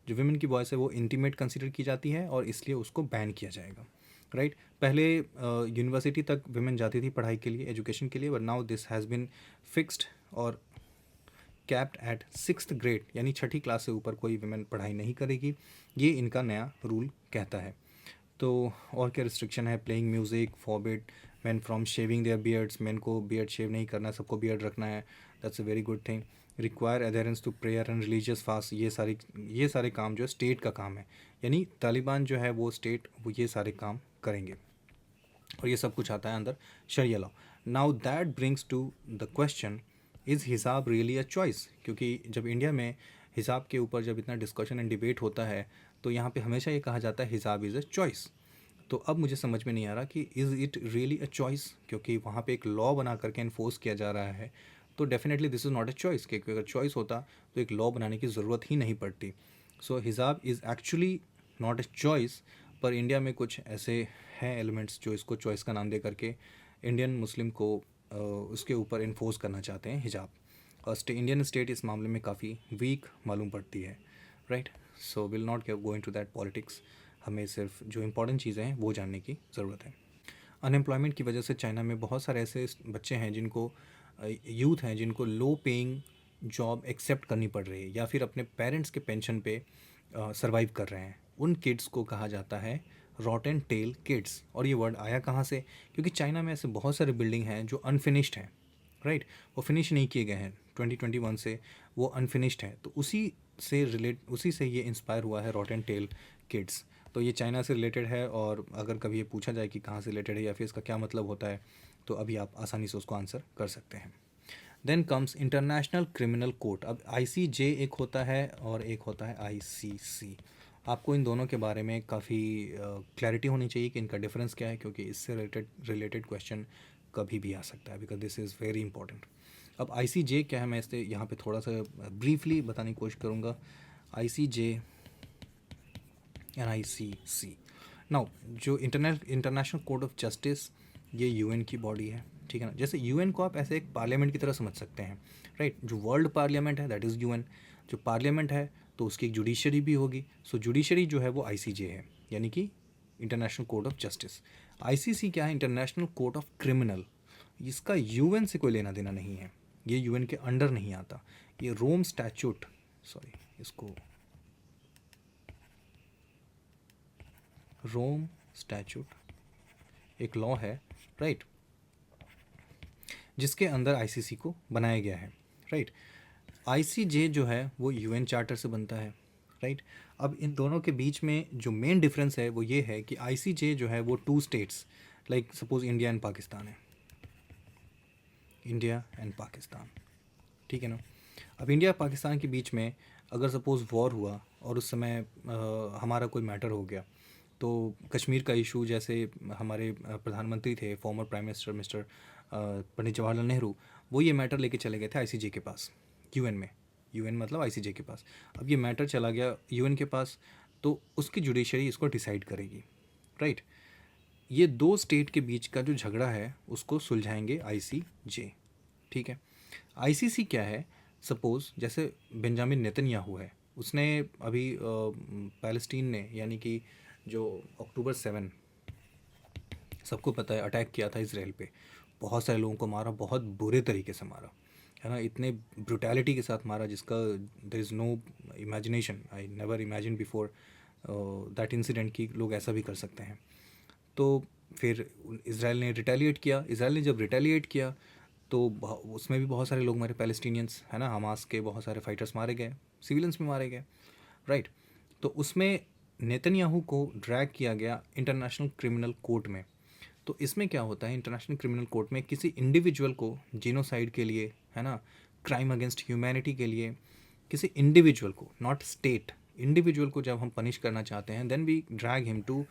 जो विमेन की वॉइस है वो इंटीमेट कंसिडर की जाती है और इसलिए उसको बैन किया जाएगा, राइट। पहले यूनिवर्सिटी तक विमेन जाती थी पढ़ाई के लिए, एजुकेशन के लिए, but now this has been fixed और कैप्ड एट 6th ग्रेड, यानी छठी क्लास से ऊपर कोई विमेन पढ़ाई नहीं करेगी। ये इनका नया रूल कहता है। तो और क्या रिस्ट्रिक्शन है? Playing music forbid man from shaving their beards, man को बियर्ड शेव नहीं करना है, सबको बियर्ड रखना है, that's a very good thing. Require adherence to prayer and religious fast, ये सारे काम जो है स्टेट का काम है, यानी तालिबान जो है वो स्टेट वो ये सारे काम करेंगे और ये सब कुछ आता है अंदर sharia law. Now that brings to the question, is hijab really a choice? क्योंकि जब इंडिया में हिसाब के ऊपर जब इतना डिस्कशन एंड डिबेट होता है तो यहाँ पे हमेशा ये कहा जाता है हिसाब इज़ अ चॉइस। तो अब मुझे समझ में नहीं आ रहा कि is it really a choice, क्योंकि वहाँ पे एक लॉ बना करके इन्फोर्स किया जा रहा है। तो definitely this is not a choice, क्योंकि अगर चॉइस होता तो एक लॉ बनाने की ज़रूरत ही नहीं पड़ती। सो हिजाब is actually not a choice, पर इंडिया में कुछ ऐसे हैं एलिमेंट्स जो इसको चॉइस का नाम दे करके इंडियन मुस्लिम को उसके ऊपर इन्फोर्स करना चाहते हैं हिजाब। और इंडियन स्टेट इस मामले में काफ़ी वीक मालूम पड़ती है, right. So will not go into that politics, हमें सिर्फ जो इंपॉर्टेंट चीज़ें हैं वो जानने की ज़रूरत है। अनएम्प्लॉयमेंट की वजह से चाइना में बहुत सारे ऐसे बच्चे हैं जिनको यूथ हैं जिनको लो पेइंग जॉब एक्सेप्ट करनी पड़ रही है या फिर अपने पेरेंट्स के पेंशन पे सरवाइव कर रहे हैं। उन किड्स को कहा जाता है रॉटन टेल किड्स। और ये वर्ड आया कहाँ से? क्योंकि चाइना में ऐसे बहुत सारे बिल्डिंग हैं जो अनफिनिश्ड हैं, राइट, वो फिनिश नहीं किए गए हैं 2021 से, वो अनफिनिश्ड हैं। तो उसी से ये इंस्पायर हुआ है रॉटन टेल किड्स। तो ये चाइना से रिलेटेड है, और अगर कभी ये पूछा जाए कि कहाँ से रिलेटेड है या फिर इसका क्या मतलब होता है तो अभी आप आसानी से उसको आंसर कर सकते हैं। Then comes international criminal court. अब ICJ एक होता है और एक होता है ICC। आपको इन दोनों के बारे में काफ़ी क्लैरिटी होनी चाहिए कि इनका डिफरेंस क्या है, क्योंकि इससे रिलेटेड क्वेश्चन कभी भी आ सकता है, because this is very important. अब ICJ क्या है, मैं इसे यहाँ पे थोड़ा सा ब्रीफली बताने की कोशिश करूँगा। ICJ and ICC। नाउ जो इंटरनेशनल कोर्ट ऑफ जस्टिस, ये UN की बॉडी है, ठीक है ना। जैसे UN को आप ऐसे एक पार्लियामेंट की तरह समझ सकते हैं, राइट। जो वर्ल्ड पार्लियामेंट है दैट इज़ UN। जो पार्लियामेंट है तो उसकी एक जुडिशरी भी होगी। सो जुडिशरी जो है वो ICJ है, यानी कि international court of justice. ICC क्या है? International court of criminal. इसका UN से कोई लेना देना नहीं है, ये UN के अंडर नहीं आता। ये रोम स्टैच्यूट, सॉरी इसको रोम स्टैच्यूट एक लॉ है, राइट, जिसके अंदर ICC को बनाया गया है, राइट। ICJ जो है वो UN चार्टर से बनता है, राइट। अब इन दोनों के बीच में जो मेन डिफरेंस है वो ये है कि ICJ जो है वो 2 states, like suppose India and Pakistan है, इंडिया एंड पाकिस्तान, ठीक है ना। अब इंडिया पाकिस्तान के बीच में अगर सपोज़ वॉर हुआ और उस समय हमारा कोई मैटर हो गया, तो कश्मीर का इशू, जैसे हमारे प्रधानमंत्री थे former prime minister mister Pandit Jawaharlal Nehru, वो ये मैटर लेके चले गए थे ICJ के पास, UN में, UN मतलब ICJ के पास। अब ये मैटर चला गया UN के पास, तो उसकी जुडिशरी इसको डिसाइड करेगी, राइट। ये 2 स्टेट के बीच का जो झगड़ा है उसको सुलझाएंगे ICJ, ठीक है। ICC क्या है? सपोज़ जैसे बेंजामिन नेतन्याहू है, उसने अभी पैलेस्टीन ने, यानी कि जो अक्टूबर 7 सबको पता है अटैक किया था इसराइल पे, बहुत सारे लोगों को मारा, बहुत बुरे तरीके से मारा, है ना, इतने ब्रुटैलिटी के साथ मारा जिसका there is no imagination, I never imagine before that incident कि लोग ऐसा भी कर सकते हैं। तो फिर इसराइल ने रिटेलिएट किया। इसराइल ने जब रिटेलिएट किया तो उसमें भी बहुत सारे लोग मारे, पैलेस्टीनियंस, है ना, हमास के बहुत सारे फाइटर्स मारे गए, सिविलियंस भी मारे गए, राइट। तो उसमें नेतन्याहू को ड्रैग किया गया इंटरनेशनल क्रिमिनल कोर्ट में। तो इसमें क्या होता है, इंटरनेशनल क्रिमिनल कोर्ट में किसी इंडिविजुअल को जीनोसाइड के लिए, है ना, क्राइम अगेंस्ट ह्यूमैनिटी के लिए, किसी इंडिविजुअल को, नॉट स्टेट, इंडिविजुअल को जब हम पनिश करना चाहते हैं, then we drag him to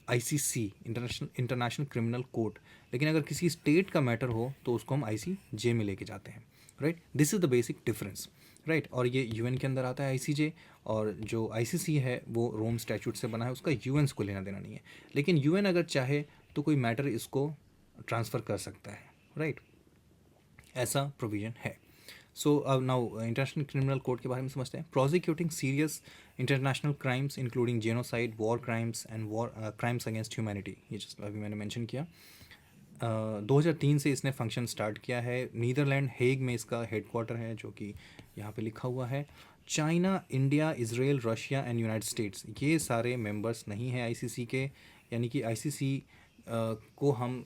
ICC, international criminal court. लेकिन अगर किसी स्टेट का मैटर हो तो उसको हम आईसीजे में लेके जाते हैं, right. This is the basic difference, right. और ये यूएन के अंदर आता है आईसीजे, और जो आईसीसी है वो रोम स्टैट्यूट से बना है, उसका यूएन को लेना देना नहीं है। लेकिन यूएन अगर चाहे तो कोई मैटर इसको ट्रांसफ़र कर सकता है, राइट। ऐसा प्रोविज़न है। सो अब नाउ इंटरनेशनल क्रिमिनल कोर्ट के बारे में समझते हैं। Prosecuting serious international crimes including genocide, war crimes and war crimes against humanity, ये जस्ट अभी मैंने मेंशन किया। 2003 से इसने फंक्शन स्टार्ट किया है। नीदरलैंड हेग में इसका हेडक्वार्टर है, जो कि यहाँ पे लिखा हुआ है। China, India, Israel, Russia and United states, ये सारे मेंबर्स नहीं हैं आईसीसी के। यानी कि आईसीसी को हम,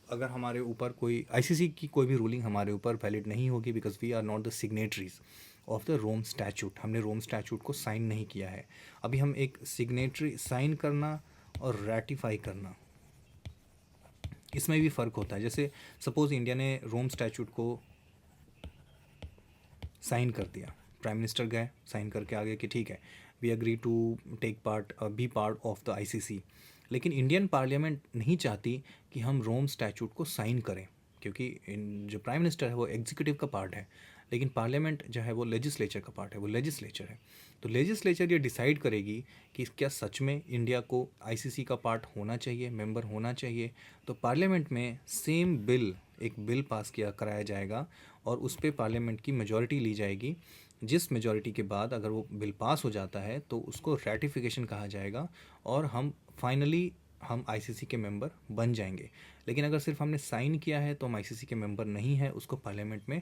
अगर हमारे ऊपर कोई आईसीसी की कोई भी रूलिंग हमारे ऊपर वैलिड नहीं होगी, because we are not the signatories of the Rome statute. हमने रोम स्टैच्यूट को साइन नहीं किया है। अभी हम एक सिग्नेटरी, साइन करना और रेटिफाई करना, इसमें भी फ़र्क होता है। जैसे सपोज़ इंडिया ने रोम स्टैच्यूट को साइन कर दिया, प्राइम मिनिस्टर गए साइन करके आ गए कि ठीक है, we agree to take part, be part of the ICC. लेकिन इंडियन पार्लियामेंट नहीं चाहती कि हम रोम स्टैच्यूट को साइन करें, क्योंकि जो प्राइम मिनिस्टर है वो एग्जीक्यूटिव का पार्ट है, लेकिन पार्लियामेंट जो है वो लेजिस्लेचर का पार्ट है, वो लेजिस्लेचर है। तो लेजिस्लेचर ये डिसाइड करेगी कि क्या सच में इंडिया को आईसीसी का पार्ट होना चाहिए, मेंबर होना चाहिए। तो पार्लियामेंट में सेम बिल, एक बिल पास किया कराया जाएगा और उस पर पार्लियामेंट की मेजॉरिटी ली जाएगी, जिस मेजॉरिटी के बाद अगर वो बिल पास हो जाता है तो उसको रैटिफिकेशन कहा जाएगा और हम फाइनली हम आईसीसी के मेंबर बन जाएंगे। लेकिन अगर सिर्फ हमने साइन किया है तो हम आईसीसी के मेंबर नहीं हैं, उसको पार्लियामेंट में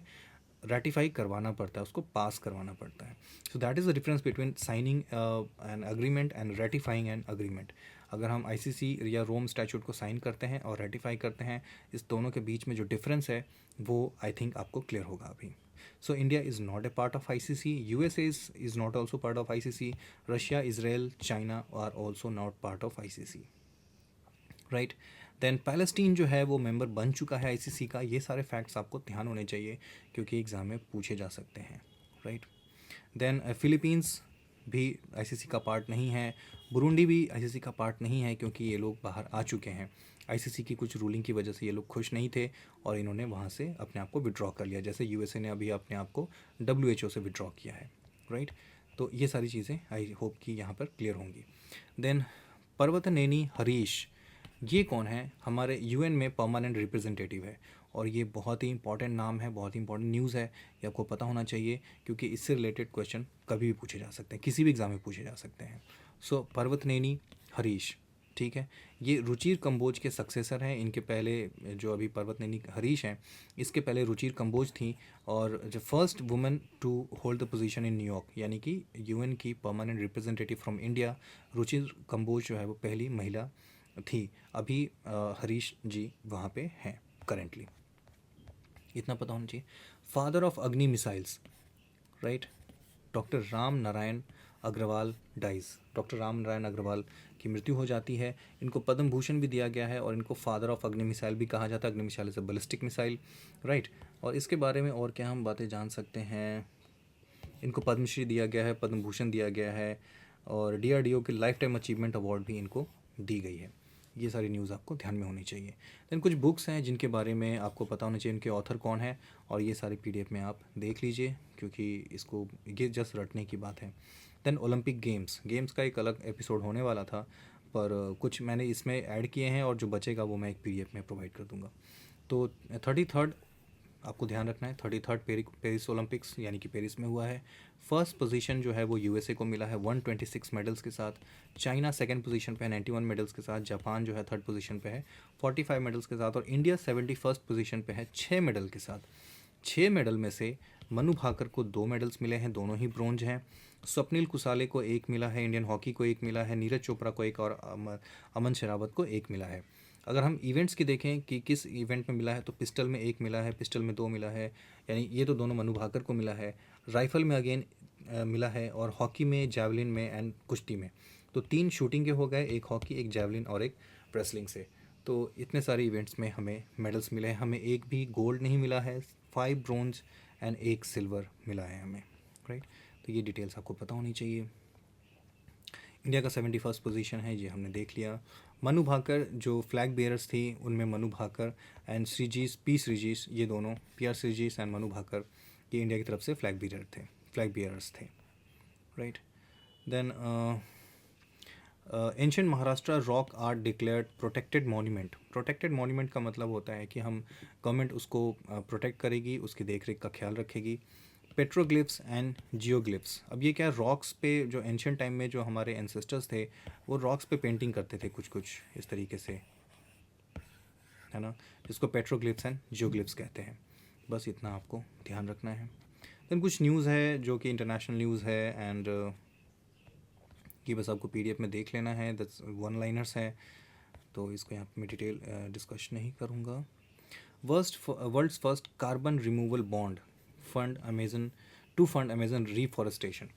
रेटिफाई करवाना पड़ता है, उसको पास करवाना पड़ता है। So that is the difference between signing an agreement and ratifying an agreement. अगर हम आईसीसी या रोम स्टैच्यूट को साइन करते हैं और रेटिफाई करते हैं, इस दोनों के बीच में जो डिफरेंस है वो आई थिंक आपको क्लियर होगा अभी। So India is not a part of ICC, USA is not also part of ICC, Russia, Israel, China are also not part of ICC, right. Then Palestine जो है वो member बन चुका है ICC का। ये सारे फैक्ट्स आपको ध्यान होने चाहिए क्योंकि एग्ज़ाम में पूछे जा सकते हैं, राइट। देन फिलीपींस भी आईसीसी का पार्ट नहीं है। बुरुंडी भी आईसीसी का पार्ट नहीं है क्योंकि ये लोग बाहर आ चुके हैं। आईसीसी की कुछ रूलिंग की वजह से ये लोग खुश नहीं थे और इन्होंने वहाँ से अपने आप को विड्रॉ कर लिया, जैसे यूएसए ने अभी अपने आप को डब्ल्यूएचओ से विड्रॉ किया है, राइट। तो ये सारी चीज़ें आई होप कि यहाँ पर क्लियर होंगी। देन पर्वतनेनी हरीश, ये कौन है? हमारे यूएन में परमानेंट रिप्रेजेंटेटिव है और ये बहुत ही इंपॉर्टेंट नाम है, बहुत ही इंपॉर्टेंट न्यूज़ है, ये आपको पता होना चाहिए क्योंकि इससे रिलेटेड क्वेश्चन कभी भी पूछे जा सकते हैं, किसी भी एग्ज़ाम में पूछे जा सकते हैं। सो पर्वतनेनी हरीश, ठीक है, ये रुचिर कंबोज के सक्सेसर हैं। इनके पहले जो अभी पर्वतनेनी हरीश हैं, इसके पहले रुचिर कंबोज थी और जो first women to hold the position in New York, यानी कि यूएन की permanent representative from India, Ruchir Kamboj जो है वो पहली महिला थी। अभी हरीश जी वहाँ पे हैं करेंटली, इतना पता होना चाहिए। Father of Agni missiles, right, doctor Ram Narayan Agarwal dies. Doctor Ram Narayan Agarwal की मृत्यु हो जाती है। इनको पद्म भूषण भी दिया गया है और इनको फादर ऑफ अग्नि मिसाइल भी कहा जाता है। अग्नि मिसाइल से बैलिस्टिक मिसाइल, राइट। और इसके बारे में और क्या हम बातें जान सकते हैं? इनको पद्मश्री दिया गया है, पद्म भूषण दिया गया है और डीआरडीओ के लाइफ टाइम अचीवमेंट अवार्ड भी इनको दी गई है। ये सारी न्यूज़ आपको ध्यान में होनी चाहिए। देन कुछ बुक्स हैं जिनके बारे में आपको पता होना चाहिए, इनके ऑथर कौन है, और ये सारी पीडीएफ में आप देख लीजिए क्योंकि इसको ये जस्ट रटने की बात है। देन ओलंपिक गेम्स का एक अलग एपिसोड होने वाला था पर कुछ मैंने इसमें ऐड किए हैं और जो बचेगा वो मैं एक पीडीएफ में प्रोवाइड कर दूँगा। तो 33rd आपको ध्यान रखना है, 33rd पेरिस ओलंपिक्स यानी कि पेरिस में हुआ है। फर्स्ट पोजीशन जो है वो यूएसए को मिला है 126 मेडल्स के साथ। चाइना सेकंड पोजीशन पे है 91 मेडल्स के साथ। जापान जो है थर्ड पोजीशन पे है 45 मेडल्स के साथ और इंडिया 71st पोजीशन पे है 6 मेडल के साथ। 6 मेडल में से मनु भाकर को 2 मेडल्स मिले हैं, दोनों ही ब्रोंज हैं। स्वप्निल कुसाले को 1 मिला है, इंडियन हॉकी को 1 मिला है, नीरज चोपड़ा को 1 और अमन शेरावत को 1 मिला है। अगर हम इवेंट्स की देखें कि किस इवेंट में मिला है तो पिस्टल में 1 मिला है, पिस्टल में 2 मिला है, यानी ये तो दोनों मनु भाकर को मिला है। राइफल में अगेन मिला है और हॉकी में, जैवलिन में एंड कुश्ती में तो 3 शूटिंग के हो गए, एक हॉकी, एक जैवलिन और एक रेसलिंग से। तो इतने सारे इवेंट्स में हमें मेडल्स मिले हैं। हमें एक भी गोल्ड नहीं मिला है, 5 ब्रोंज एंड 1 सिल्वर मिला है हमें, राइट। तो ये डिटेल्स आपको पता होनी चाहिए। इंडिया का 71st पोजीशन है, ये हमने देख लिया। मनु भाकर जो फ्लैग बेयरर्स थी, उनमें मनु भाकर एंड श्रीजीस, पी श्रीजीस, ये दोनों, P R Sreejesh and Manu Bhaker, ये इंडिया की तरफ से फ्लैग बेयरर्स थे, right. Then ancient Maharashtra rock art declared protected monument. Protected monument का मतलब होता है कि हम गवर्नमेंट उसको प्रोटेक्ट करेगी, उसकी देखरेख का ख्याल रखेगी। पेट्रोग्लिफ्स एंड जियोग्लिफ्स, अब ये क्या, रॉक्स पे जो एंशियंट टाइम में जो हमारे एंसेस्टर्स थे वो रॉक्स पे पेंटिंग करते थे कुछ कुछ इस तरीके से, है ना, जिसको पेट्रोग्लिफ्स एंड जियोग्लिफ्स कहते हैं। बस इतना आपको ध्यान रखना है। देन कुछ न्यूज़ है जो कि इंटरनेशनल न्यूज़ है, एंड कि बस आपको पीडीएफ में देख लेना है, दैट्स वन लाइनर्स है, तो इसको यहाँ पे मैं डिटेल डिस्कस नहीं करूँगा। World's first carbon removal bond fund Amazon reforestation.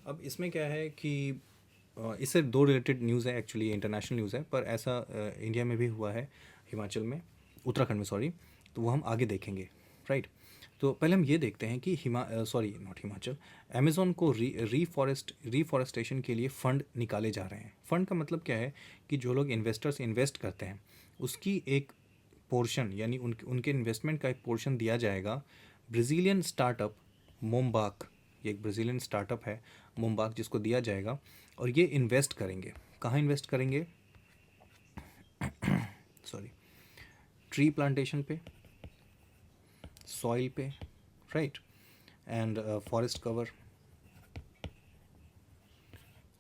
अब इसमें क्या है कि इससे दो रिलेटेड न्यूज़ है, एक्चुअली इंटरनेशनल न्यूज़ है, पर ऐसा इंडिया में भी हुआ है, हिमाचल में, उत्तराखंड में सॉरी, तो वो हम आगे देखेंगे, राइट। तो पहले हम ये देखते हैं कि नॉट हिमाचल, अमेज़ॉन को रीफॉरेस्टेशन के लिए फ़ंड निकाले जा रहे हैं। फ़ंड का मतलब क्या है कि जो लोग इन्वेस्टर्स इन्वेस्ट करते हैं उसकी एक पोर्शन, यानी उनके इन्वेस्टमेंट का एक पोर्शन दिया जाएगा ब्राज़ीलियन स्टार्टअप मोमबाक, ये एक ब्राज़ीलियन स्टार्टअप है मोमबाक, जिसको दिया जाएगा, और ये इन्वेस्ट करेंगे। कहाँ इन्वेस्ट करेंगे? सॉरी, ट्री प्लांटेशन पे, सॉइल पे, राइट, एंड फॉरेस्ट कवर,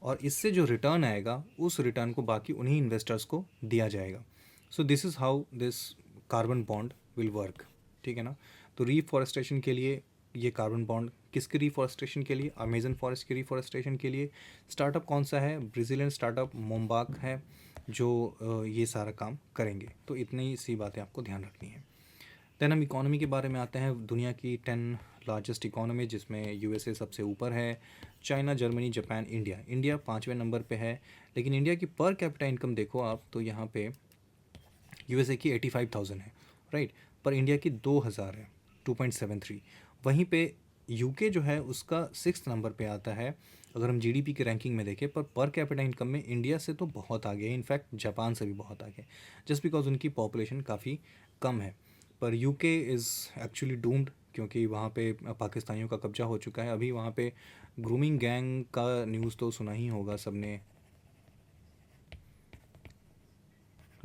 और इससे जो रिटर्न आएगा उस रिटर्न को बाकी उन्हीं इन्वेस्टर्स को दिया जाएगा। सो this is how this carbon bond will work, ठीक है ना। तो रीफॉरेस्टेशन के लिए ये कार्बन बॉन्ड, किसकी रीफॉरेस्टेशन के लिए? अमेजन फॉरेस्ट की रीफॉरेस्टेशन के लिए। स्टार्टअप कौन सा है? ब्राज़ीलियन स्टार्टअप मोमबाक है, जो ये सारा काम करेंगे। तो इतनी सी बातें आपको ध्यान रखनी है। देन हम इकोनॉमी के बारे में आते हैं। दुनिया की 10 लार्जेस्ट इकोनॉमी, जिसमें यूएसए सबसे ऊपर है, चाइना, जर्मनी, जापान, इंडिया 5वें नंबर पे है। लेकिन इंडिया की पर कैपिटा इनकम देखो आप, तो यहाँ पे यूएसए की 85,000 है, राइट, पर इंडिया की 2000 है, 2.73। वहीं पे यूके जो है उसका 6th नंबर पे आता है अगर हम जीडीपी की रैंकिंग में देखें, पर कैपिटा इनकम में इंडिया से तो बहुत आगे है, इनफैक्ट जापान से भी बहुत आगे, जस्ट बिकॉज उनकी पॉपुलेशन काफ़ी कम है। पर यूके इज़ एक्चुअली डूम्ड, क्योंकि वहाँ पे पाकिस्तानियों का कब्जा हो चुका है। अभी वहाँ पे ग्रूमिंग गैंग का न्यूज़ तो सुना ही होगा सबने,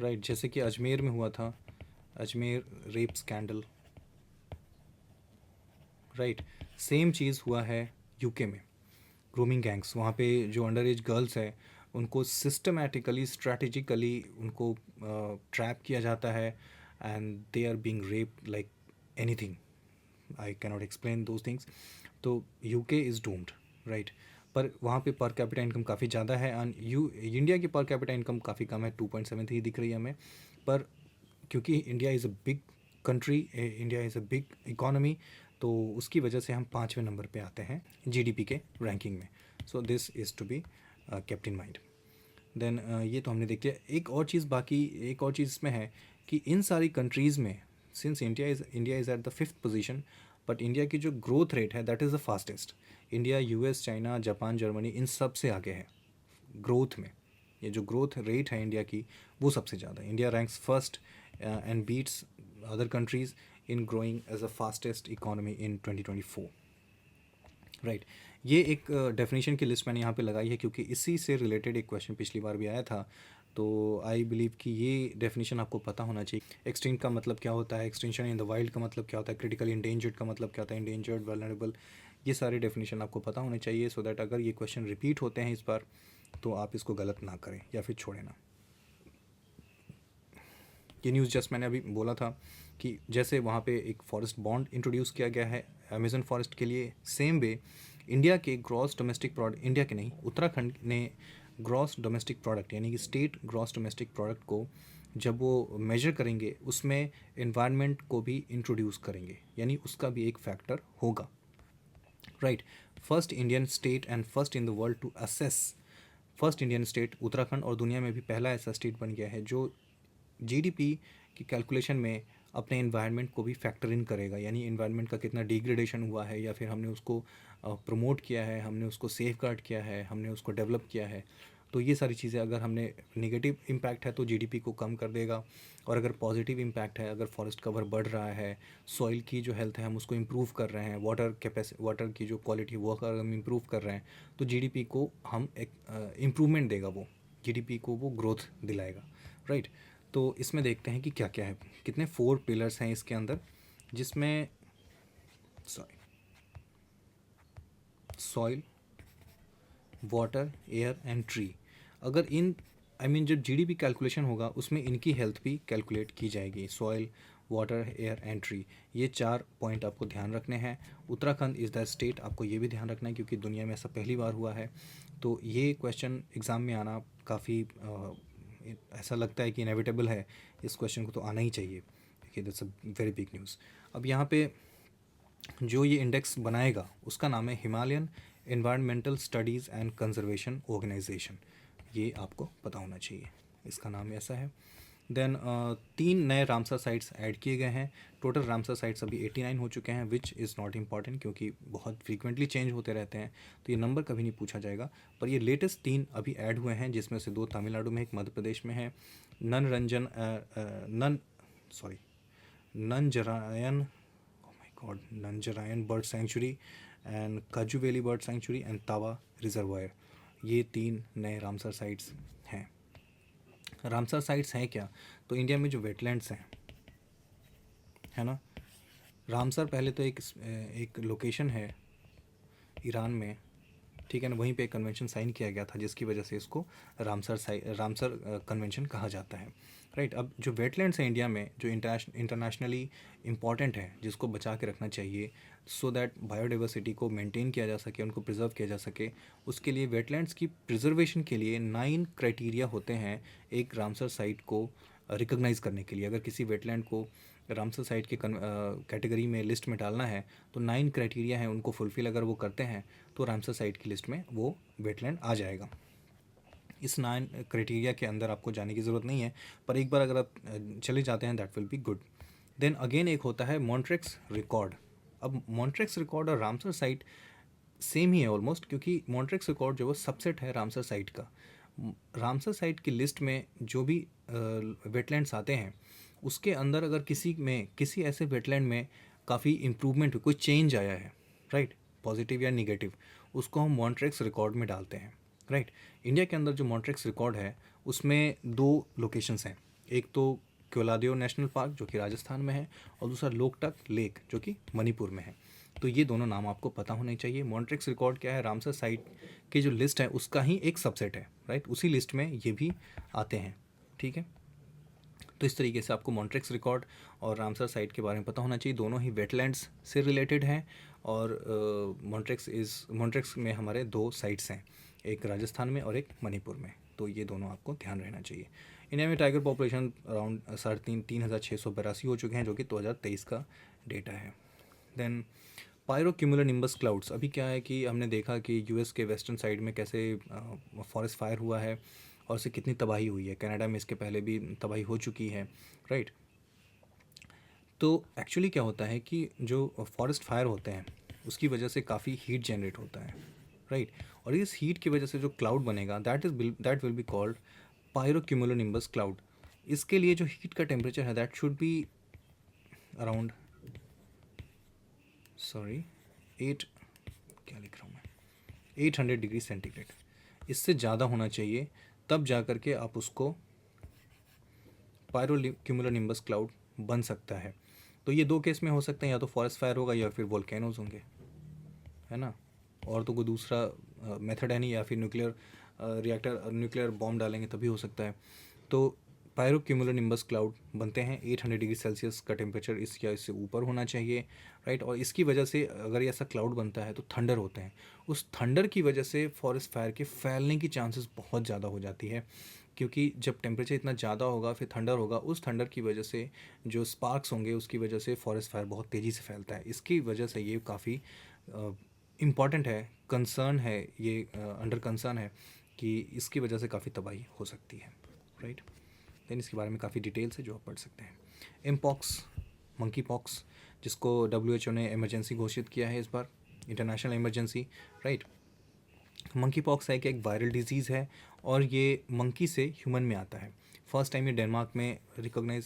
राइट, जैसे कि अजमेर में हुआ था, Ajmer rape scandal, right. Same चीज़ हुआ है यूके में, ग्रूमिंग गैंग्स, वहाँ पे जो अंडर एज गर्ल्स है उनको सिस्टमेटिकली, स्ट्रैटेजिकली उनको ट्रैप किया जाता है, and they are being rape like anything, I cannot explain those things. तो यूके इज़ डूम्ड, राइट। पर वहाँ पे पर कैपिटा इनकम काफ़ी ज़्यादा है, एंड इंडिया की पर कैपिटा इनकम काफ़ी कम है, 2.73 दिख रही है हमें। पर क्योंकि India is a big country, India is a big economy, तो उसकी वजह से हम 5वें नंबर पे आते हैं जीडीपी के रैंकिंग में। So this is to be kept in mind. Then ये तो हमने देख लिया। एक और चीज़ इसमें है कि इन सारी कंट्रीज़ में, since India is at the 5th position, but India की जो ग्रोथ रेट है that is the fastest. India US, China, Japan, Germany, इन सब से आगे है ग्रोथ में। ये जो ग्रोथ रेट है इंडिया की, वो सबसे ज़्यादा है। India ranks first and beats other countries in growing as a fastest economy in 2024, right. ये एक डेफिनेशन की लिस्ट मैंने यहाँ पे लगाई है, क्योंकि इसी से रिलेटेड एक क्वेश्चन पिछली बार भी आया था। तो आई बिलीव कि ये डेफिनेशन आपको पता होना चाहिए। एक्सटिंक्ट का मतलब क्या होता है, एक्सटिंक्शन इन द वाइल्ड का मतलब क्या होता है, क्रिटिकल इंडेंजर्ड का मतलब क्या होता है, इंडेंजर्ड, वल्नरेबल, ये सारे डेफिनेशन आपको पता होने चाहिए, सो दैट अगर ये क्वेश्चन रिपीट होते हैं इस बार तो आप इसको गलत ना करें या फिर छोड़ें ना। ये न्यूज़ जस्ट मैंने अभी बोला था कि जैसे वहाँ पे एक फॉरेस्ट बॉन्ड इंट्रोड्यूस किया गया है अमेजन फॉरेस्ट के लिए, सेम वे इंडिया के ग्रॉस डोमेस्टिक प्रोडक्ट, इंडिया के नहीं, उत्तराखंड ने ग्रॉस डोमेस्टिक प्रोडक्ट यानी कि स्टेट ग्रॉस डोमेस्टिक प्रोडक्ट को जब वो मेजर करेंगे उसमें इन्वायरमेंट को भी इंट्रोड्यूस करेंगे, यानी उसका भी एक फैक्टर होगा, right. First Indian state and first in the world to assess first Indian state Uttarakhand और दुनिया में भी पहला ऐसा स्टेट बन गया है जो जीडीपी की कैलकुलेशन में अपने इन्वायरमेंट को भी फैक्टर इन करेगा, यानी इन्वायरमेंट का कितना डिग्रेडेशन हुआ है या फिर हमने उसको प्रमोट किया है, हमने उसको सेफ गार्ड किया है, हमने उसको डेवलप किया है। तो ये सारी चीज़ें अगर हमने नेगेटिव इम्पैक्ट है तो जीडीपी को कम कर देगा, और अगर पॉजिटिव इम्पैक्ट है, अगर फॉरेस्ट कवर बढ़ रहा है, सॉइल की जो हेल्थ है हम उसको इम्प्रूव कर रहे हैं, वाटर की जो क्वालिटी वो अगर हम इम्प्रूव कर रहे हैं, तो जीडीपी को हम एक इम्प्रूवमेंट देगा, वो जीडीपी को वो ग्रोथ दिलाएगा, राइट। तो इसमें देखते हैं कि क्या क्या है, कितने 4 पिलर्स हैं इसके अंदर, जिसमें soil, water, air and tree. अगर इन जब जीडीपी कैलकुलेशन होगा उसमें इनकी हेल्थ भी कैलकुलेट की जाएगी, soil, water, air and tree, ये 4 पॉइंट आपको ध्यान रखने हैं। उत्तराखंड इज़ द स्टेट, आपको ये भी ध्यान रखना है क्योंकि दुनिया में ऐसा पहली बार हुआ है। तो ये क्वेश्चन एग्ज़ाम में आना काफ़ी ऐसा लगता है कि इनेविटेबल है, इस क्वेश्चन को तो आना ही चाहिए, देखिए that's a very big news. अब यहाँ पे जो ये इंडेक्स बनाएगा उसका नाम है Himalayan environmental studies and conservation organisation, ये आपको पता होना चाहिए, इसका नाम ऐसा है। देन 3 नए रामसर साइट्स ऐड किए गए हैं, टोटल रामसर साइट्स अभी 89 हो चुके हैं, विच इज़ नॉट इम्पॉर्टेंट क्योंकि बहुत फ्रीक्वेंटली चेंज होते रहते हैं, तो ये नंबर कभी नहीं पूछा जाएगा। पर ये लेटेस्ट 3 अभी ऐड हुए हैं, जिसमें से 2 तमिलनाडु में, एक मध्य प्रदेश में है। Nanjarayan Nanjarayan bird sanctuary and Kazhuveli bird sanctuary and Tawa reservoir, ये 3 नए रामसर साइट्स हैं। रामसर साइट्स हैं क्या, तो इंडिया में जो वेटलैंड्स हैं, है ना, रामसर पहले तो एक लोकेशन है ईरान में, ठीक है ना, वहीं पे एक कन्वेंशन साइन किया गया था जिसकी वजह से इसको रामसर कन्वेंशन कहा जाता है, राइट। अब जो वेटलैंड्स हैं इंडिया में, जो इंटरनेशनली इम्पॉर्टेंट है, जिसको बचा के रखना चाहिए सो दैट बायोडाइवर्सिटी को मेंटेन किया जा सके, उनको प्रिजर्व किया जा सके, उसके लिए वेटलैंड्स की प्रिजर्वेशन के लिए 9 क्राइटेरिया होते हैं एक रामसर साइट को रिकॉग्नाइज़ करने के लिए। अगर किसी वेटलैंड को रामसर साइट के कैटेगरी में लिस्ट में डालना है तो 9 क्राइटेरिया हैं, उनको फुलफ़िल अगर वो करते हैं तो रामसर साइट की लिस्ट में वो वेटलैंड आ जाएगा। इस 9 क्राइटेरिया के अंदर आपको जाने की ज़रूरत नहीं है, पर एक बार अगर आप चले जाते हैं that will be good. Then again एक होता है मॉन्ट्रेक्स रिकॉर्ड। अब मॉन्ट्रेक्स रिकॉर्ड और रामसर साइट सेम ही है ऑलमोस्ट, क्योंकि मॉन्ट्रेक्स रिकॉर्ड जो वो सबसेट है रामसर साइट का। रामसर साइट की लिस्ट में जो भी वेटलैंड्स आते हैं उसके अंदर अगर किसी ऐसे वेटलैंड में काफ़ी इम्प्रूवमेंट हुई, कोई चेंज आया है, राइट, पॉजिटिव या निगेटिव, उसको हम मॉन्ट्रेक्स रिकॉर्ड में डालते हैं, राइट। इंडिया के अंदर जो मॉन्ट्रेक्स रिकॉर्ड है उसमें 2 लोकेशंस हैं, एक तो क्योलादेव नेशनल पार्क जो कि राजस्थान में है, और दूसरा लोकटक लेक जो कि मणिपुर में है। तो ये दोनों नाम आपको पता होने चाहिए। मॉन्ट्रेक्स रिकॉर्ड क्या है, रामसर साइट की जो लिस्ट है उसका ही एक सबसेट है, राइट, उसी लिस्ट में ये भी आते हैं, ठीक है। तो इस तरीके से आपको मॉन्ट्रेक्स रिकॉर्ड और रामसर साइट के बारे में पता होना चाहिए, दोनों ही वेटलैंड्स से रिलेटेड हैं। और मॉन्ट्रेक्स में हमारे 2 साइट्स हैं, एक राजस्थान में और एक मणिपुर में, तो ये दोनों आपको ध्यान रहना चाहिए। इंडिया में टाइगर पॉपुलेशन अराउंड 3,682 हो चुके हैं, जो कि 2023 का डेटा है। देन पायरोक्यूमुलोनिम्बस क्लाउड्स, अभी क्या है कि हमने देखा कि यूएस के वेस्टर्न साइड में कैसे फॉरेस्ट फायर हुआ है और इससे कितनी तबाही हुई है, कनाडा में इसके पहले भी तबाही हो चुकी है, राइट। तो एक्चुअली क्या होता है कि जो फॉरेस्ट फायर होते हैं उसकी वजह से काफ़ी हीट जनरेट होता है, राइट, और इस हीट की वजह से जो क्लाउड बनेगा that will be called pyrocumulonimbus cloud. इसके लिए जो हीट का टेम्परेचर है दैट शुड बी अराउंड 8 क्या लिख रहा हूँ मैं 800 डिग्री सेंटीग्रेड, इससे ज़्यादा होना चाहिए, तब जा कर के आप उसको पायरोक्यूमुलोनिम्बस क्लाउड बन सकता है। तो ये 2 केस में हो सकते हैं, या तो फॉरेस्ट फायर होगा या फिर वोल्केनोज होंगे, है ना, और तो कोई दूसरा मेथड है नहीं, या फिर न्यूक्लियर बॉम्ब डालेंगे तभी हो सकता है। तो पायरोक्यूमुलोनिम्बस क्लाउड बनते हैं, 800 डिग्री सेल्सियस का टेम्परेचर इस या इससे ऊपर होना चाहिए, राइट। और इसकी वजह से अगर ऐसा क्लाउड बनता है तो थंडर होते हैं, उस थंडर की वजह से फॉरेस्ट फायर के फैलने की चांसेस बहुत ज़्यादा हो जाती है, क्योंकि जब टेम्परेचर इतना ज़्यादा होगा फिर थंडर होगा, उस थंडर की वजह से जो स्पार्क्स होंगे उसकी वजह से फॉरेस्ट फायर बहुत तेज़ी से फैलता है। इसकी वजह से ये काफ़ी इम्पॉर्टेंट है, कंसर्न है, ये अंडर कंसर्न है कि इसकी वजह से काफ़ी तबाही हो सकती है, राइट। देन इसके बारे में काफ़ी डिटेल से जो आप पढ़ सकते हैं। एमपॉक्स, मंकी पॉक्स, जिसको WHO ने इमरजेंसी घोषित किया है इस बार, international emergency, right. Monkey pox है कि एक वायरल डिजीज़ है और ये मंकी से ह्यूमन में आता है। फर्स्ट टाइम ये डेनमार्क में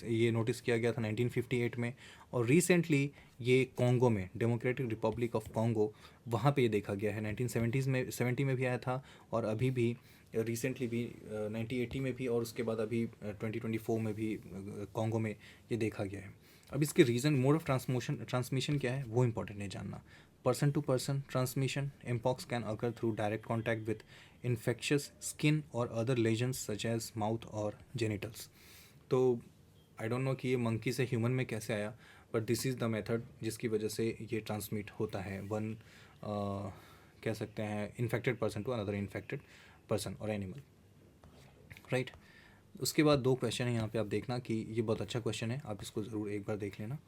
ये नोटिस किया गया था 1958 में, और रिसेंटली ये कॉन्गो में, डेमोक्रेटिक रिपब्लिक ऑफ कॉन्गो, वहाँ पे ये देखा गया है। 1970s में 70 में भी आया था, और अभी भी रिसेंटली भी 1980 में भी, और उसके बाद अभी 2024 में भी कॉन्गो में ये देखा गया है। अब इसके रीज़न, मोड ऑफ ट्रांसमिशन क्या है वो इंपॉर्टेंट है जानना। Person to person transmission, mpox can occur through direct contact with infectious skin और other lesions such as mouth और जेनिटल्स। तो आई डोंट नो कि ये मंकी से ह्यूमन में कैसे आया, but this is the method जिसकी वजह से ये ट्रांसमिट होता है, कह सकते हैं infected person to another infected person और एनिमल, राइट। उसके बाद 2 क्वेश्चन है यहाँ पे, आप देखना कि ये बहुत अच्छा क्वेश्चन है, आप इसको ज़रूर एक बार देख लेना।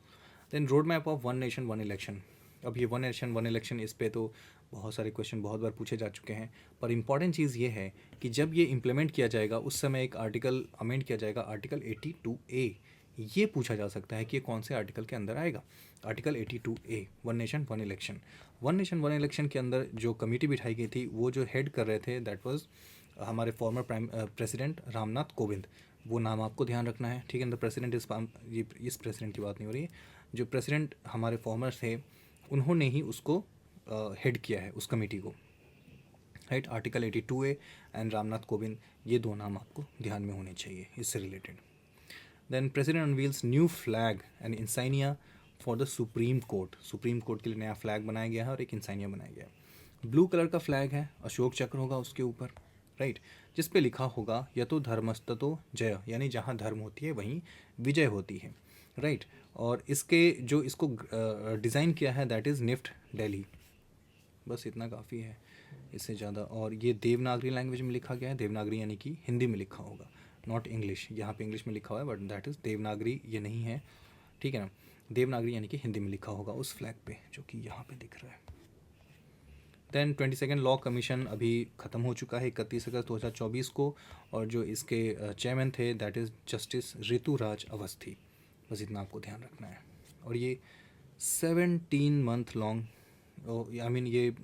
Then road map of one nation one election. अब ये वन नेशन वन इलेक्शन, इस पे तो बहुत सारे क्वेश्चन बहुत बार पूछे जा चुके हैं, पर इंपॉर्टेंट चीज़ ये है कि जब ये इम्प्लीमेंट किया जाएगा उस समय एक आर्टिकल अमेंड किया जाएगा, आर्टिकल 82A। ये पूछा जा सकता है कि ये कौन से आर्टिकल के अंदर आएगा। Article 82A, one nation one election. One nation one election के अंदर जो कमेटी बिठाई गई थी, वो जो हेड कर रहे थे दैट वाज हमारे फॉर्मर प्रेसिडेंट रामनाथ कोविंद। वो नाम आपको ध्यान रखना है, ठीक है। द प्रेसिडेंट इस प्रेसिडेंट की बात नहीं हो रही है, जो प्रेसिडेंट हमारे फॉर्मर थे उन्होंने ही उसको हेड किया है, उस कमेटी को, right. Article 82A and Ramnath Kovind, ये 2 नाम आपको ध्यान में होने चाहिए इससे रिलेटेड। Then president unveils new flag and insignia for the supreme court. Supreme court के लिए नया फ्लैग बनाया गया है और एक इंसाइनिया बनाया गया है। ब्लू कलर का फ्लैग है, अशोक चक्र होगा उसके ऊपर, राइट, जिस पे लिखा होगा यतो धर्मस्ततो जय, यानी जहाँ धर्म होती है वहीं विजय होती है, राइट। और इसके जो इसको डिज़ाइन किया है दैट इज़ निफ्ट दिल्ली। बस इतना काफ़ी है, इससे ज़्यादा। और ये देवनागरी लैंग्वेज में लिखा गया है, देवनागरी यानी कि हिंदी में लिखा होगा, नॉट इंग्लिश। यहाँ पे इंग्लिश में लिखा हुआ है बट दैट इज़ देवनागरी, ये नहीं है, ठीक है ना। देवनागरी यानी कि हिंदी में लिखा होगा उस फ्लैग पे जो कि यहाँ पे दिख रहा है। देन 22nd लॉ कमीशन अभी ख़त्म हो चुका है 31 अगस्त 2024 को, और जो इसके चेयरमैन थे that is justice Rituraj Awasthi. बस इतना आपको ध्यान रखना है। और ये 17 मंथ लॉन्ग, आई मीन ये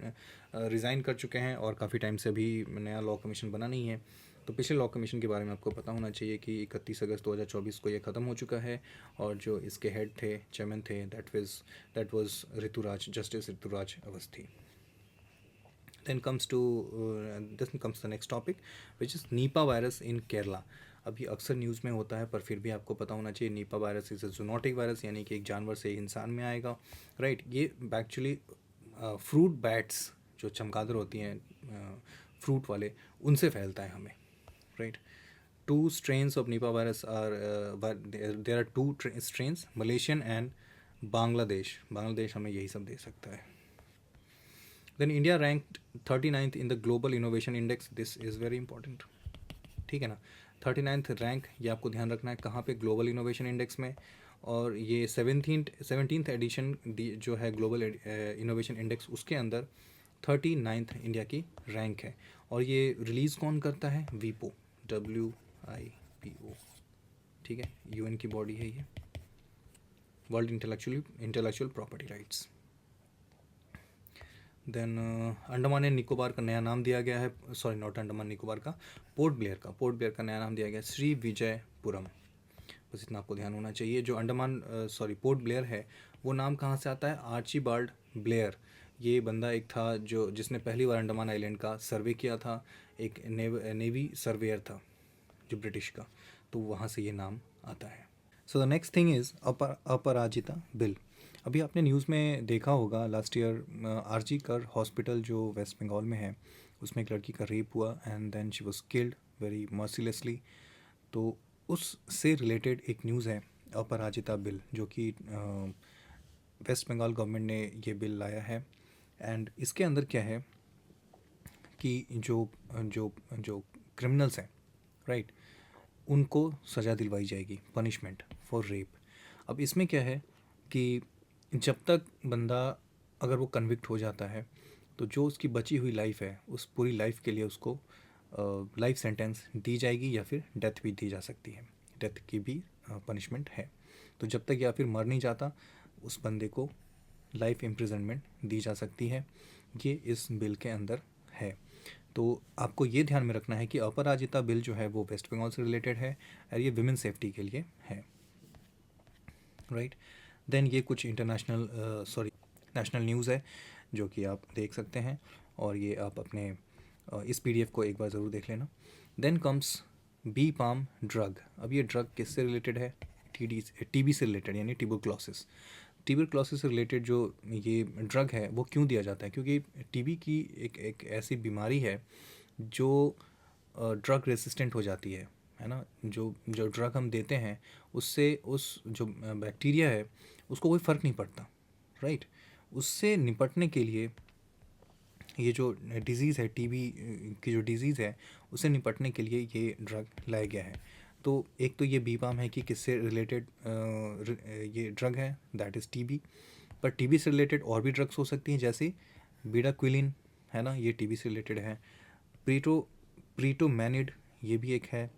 रिज़ाइन कर चुके हैं और काफ़ी टाइम से अभी नया लॉ कमीशन बना नहीं है। तो पिछले लॉ कमीशन के बारे में आपको पता होना चाहिए कि 31 अगस्त 2024 को ये ख़त्म हो चुका है, और जो इसके हेड थे, चेयरमैन थे, that was Rituraj, justice Rituraj Awasthi. Then comes the next topic, which is Nipah virus in Kerala. अभी अक्सर न्यूज़ में होता है पर फिर भी आपको पता होना चाहिए, Nipah virus is a zoonotic virus, यानी कि एक जानवर से इंसान में आएगा, राइट। ये एक्चुअली फ्रूट बैट्स जो चमगादड़ होती हैं, फ्रूट वाले, उनसे फैलता है हमें, right. 2 strains of Nipah virus are there are 2 strains, Malaysian and Bangladesh हमें यही सब दे सकता है। Then India ranked 39th in the Global Innovation Index. This is very important, ठीक है ना। 39th रैंक, ये आपको ध्यान रखना है कहाँ पे, ग्लोबल इनोवेशन इंडेक्स में। और ये 17th एडिशन जो है ग्लोबल इनोवेशन इंडेक्स, उसके अंदर 39th इंडिया की रैंक है। और ये रिलीज़ कौन करता है, वीपो, WIPO, ठीक है, UN की बॉडी है ये, world intellectual property rights. Then Andaman and Nicobar का नया नाम दिया गया है, सॉरी नॉट अंडमान निकोबार का, पोर्ट ब्लेयर का नया नाम दिया गया है श्री विजयपुरम। बस इतना आपको ध्यान होना चाहिए। जो पोर्ट ब्लेयर है, वो नाम कहाँ से आता है, आर्चीबाल्ड ब्लेयर। ये बंदा एक था जिसने पहली बार अंडमान आइलैंड का सर्वे किया था, एक नेवी सर्वेयर था जो ब्रिटिश का, तो वहाँ से ये नाम आता है। So the next thing is Aparajita bill. अभी आपने न्यूज़ में देखा होगा, last year RG Kar hospital जो वेस्ट बंगाल में है, उसमें एक लड़की का रेप हुआ and then she was killed very mercilessly. तो उससे रिलेटेड एक न्यूज़ है अपराजिता बिल, जो कि वेस्ट बंगाल गवर्नमेंट ने ये बिल लाया है। एंड इसके अंदर क्या है कि जो जो जो क्रिमिनल्स हैं, राइट, उनको सज़ा दिलवाई जाएगी, पनिशमेंट फॉर रेप। अब इसमें क्या है कि जब तक बंदा, अगर वो कन्विक्ट हो जाता है, तो जो उसकी बची हुई लाइफ है, उस पूरी लाइफ के लिए उसको लाइफ सेंटेंस दी जाएगी या फिर डेथ भी दी जा सकती है, डेथ की भी पनिशमेंट है। तो जब तक या फिर मर नहीं जाता उस बंदे को लाइफ इम्प्रिजनमेंट दी जा सकती है। ये इस बिल के अंदर है। तो आपको ये ध्यान में रखना है कि अपराजिता बिल जो है वो वेस्ट बंगाल से रिलेटेड है और ये विमेन सेफ्टी के लिए है, राइट। देन ये कुछ इंटरनेशनल नेशनल न्यूज़ है जो कि आप देख सकते हैं, और ये आप अपने इस पीडीएफ को एक बार ज़रूर देख लेना। Then comes B palm drug. अब ये ड्रग किससे रिलेटेड है? टीबी से रिलेटेड, यानी ट्यूबरक्लोसिस। ट्यूबरक्लोसिस से रिलेटेड जो ये ड्रग है वो क्यों दिया जाता है? क्योंकि टीबी की एक ऐसी बीमारी है जो ड्रग रेसिस्टेंट हो जाती है ना। जो जो ड्रग हम देते हैं उससे उस जो बैक्टीरिया है उसको कोई फ़र्क नहीं पड़ता, राइट। उससे निपटने के लिए ये जो डिज़ीज़ है, टीबी की जो डिज़ीज़ है, उससे निपटने के लिए ये ड्रग लाया गया है। तो एक तो ये बीपाम है कि किससे रिलेटेड ये ड्रग है, दैट इज़ टीबी। पर टीबी से रिलेटेड और भी ड्रग्स हो सकती हैं, जैसे बीडाक्विलिन है ना, ये टीबी से रिलेटेड है। प्रीटोमैनिड ये भी एक है।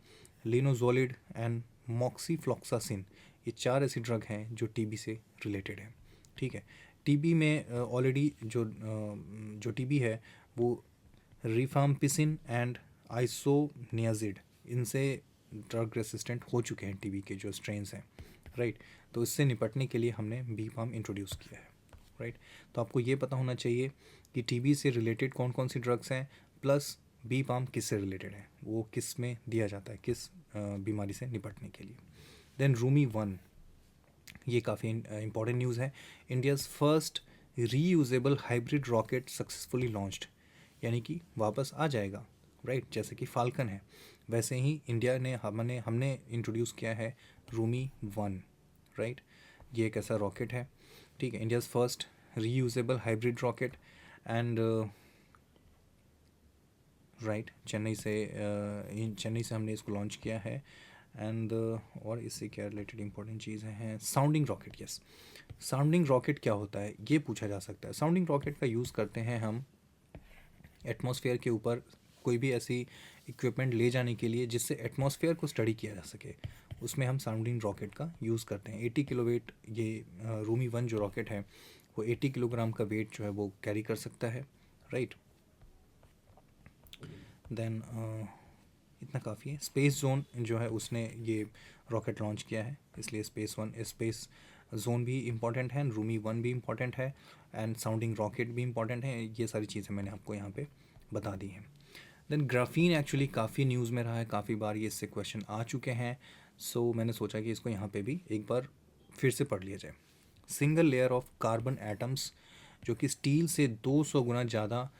लिनोजोलिड एंड मॉक्सीफ्लॉक्सासिन, ये 4 ऐसी ड्रग हैं जो टीबी से रिलेटेड है, ठीक है। टीबी में ऑलरेडी जो टीबी है वो रिफाम्पिसिन एंड आइसोनियाजिड, इनसे ड्रग रेसिस्टेंट हो चुके हैं टीबी के जो स्ट्रेन्स हैं, राइट। तो इससे निपटने के लिए हमने बी फार्म इंट्रोड्यूस किया है, राइट। तो आपको ये पता होना चाहिए कि टीबी से रिलेटेड कौन कौन सी ड्रग्स हैं, प्लस बी फार्म किससे रिलेटेड है, वो किस में दिया जाता है, किस बीमारी से निपटने के लिए। देन रूमी 1, ये काफ़ी इंपॉर्टेंट न्यूज़ है। India's first reusable hybrid rocket successfully launched, यानी कि वापस आ जाएगा, राइट। जैसे कि फाल्कन है वैसे ही इंडिया ने हमने इंट्रोड्यूस किया है रूमी 1, राइट। ये एक ऐसा रॉकेट है, ठीक है, India's first reusable hybrid rocket and right, Chennai से हमने इसको लॉन्च किया है। एंड और इससे क्या रिलेटेड इंपॉर्टेंट चीज़ें हैं, sounding rocket. Yes, sounding rocket क्या होता है ये पूछा जा सकता है। साउंडिंग रॉकेट का यूज़ करते हैं हम एटमॉस्फेयर के ऊपर कोई भी ऐसी इक्विपमेंट ले जाने के लिए जिससे एटमॉस्फेयर को स्टडी किया जा सके, उसमें हम साउंडिंग रॉकेट का यूज़ करते हैं। 80 किलो वेट ये रूमी 1 जो रॉकेट है वो 80 किलोग्राम का वेट जो है वो कैरी कर सकता है, राइट। देन इतना काफ़ी है। स्पेस जोन जो है उसने ये रॉकेट लॉन्च किया है, इसलिए स्पेस जोन भी इम्पॉर्टेंट है, रूमी 1 भी इम्पॉर्टेंट है, एंड साउंडिंग रॉकेट भी इम्पॉर्टेंट है। ये सारी चीज़ें मैंने आपको यहाँ पे बता दी हैं। देन ग्राफीन एक्चुअली काफ़ी न्यूज़ में रहा है, काफ़ी बार ये इससे क्वेश्चन आ चुके हैं, सो मैंने सोचा कि इसको यहाँ पे भी एक बार फिर से पढ़ लिया जाए। Single layer of carbon atoms जो कि स्टील से 200 गुना ज़्यादा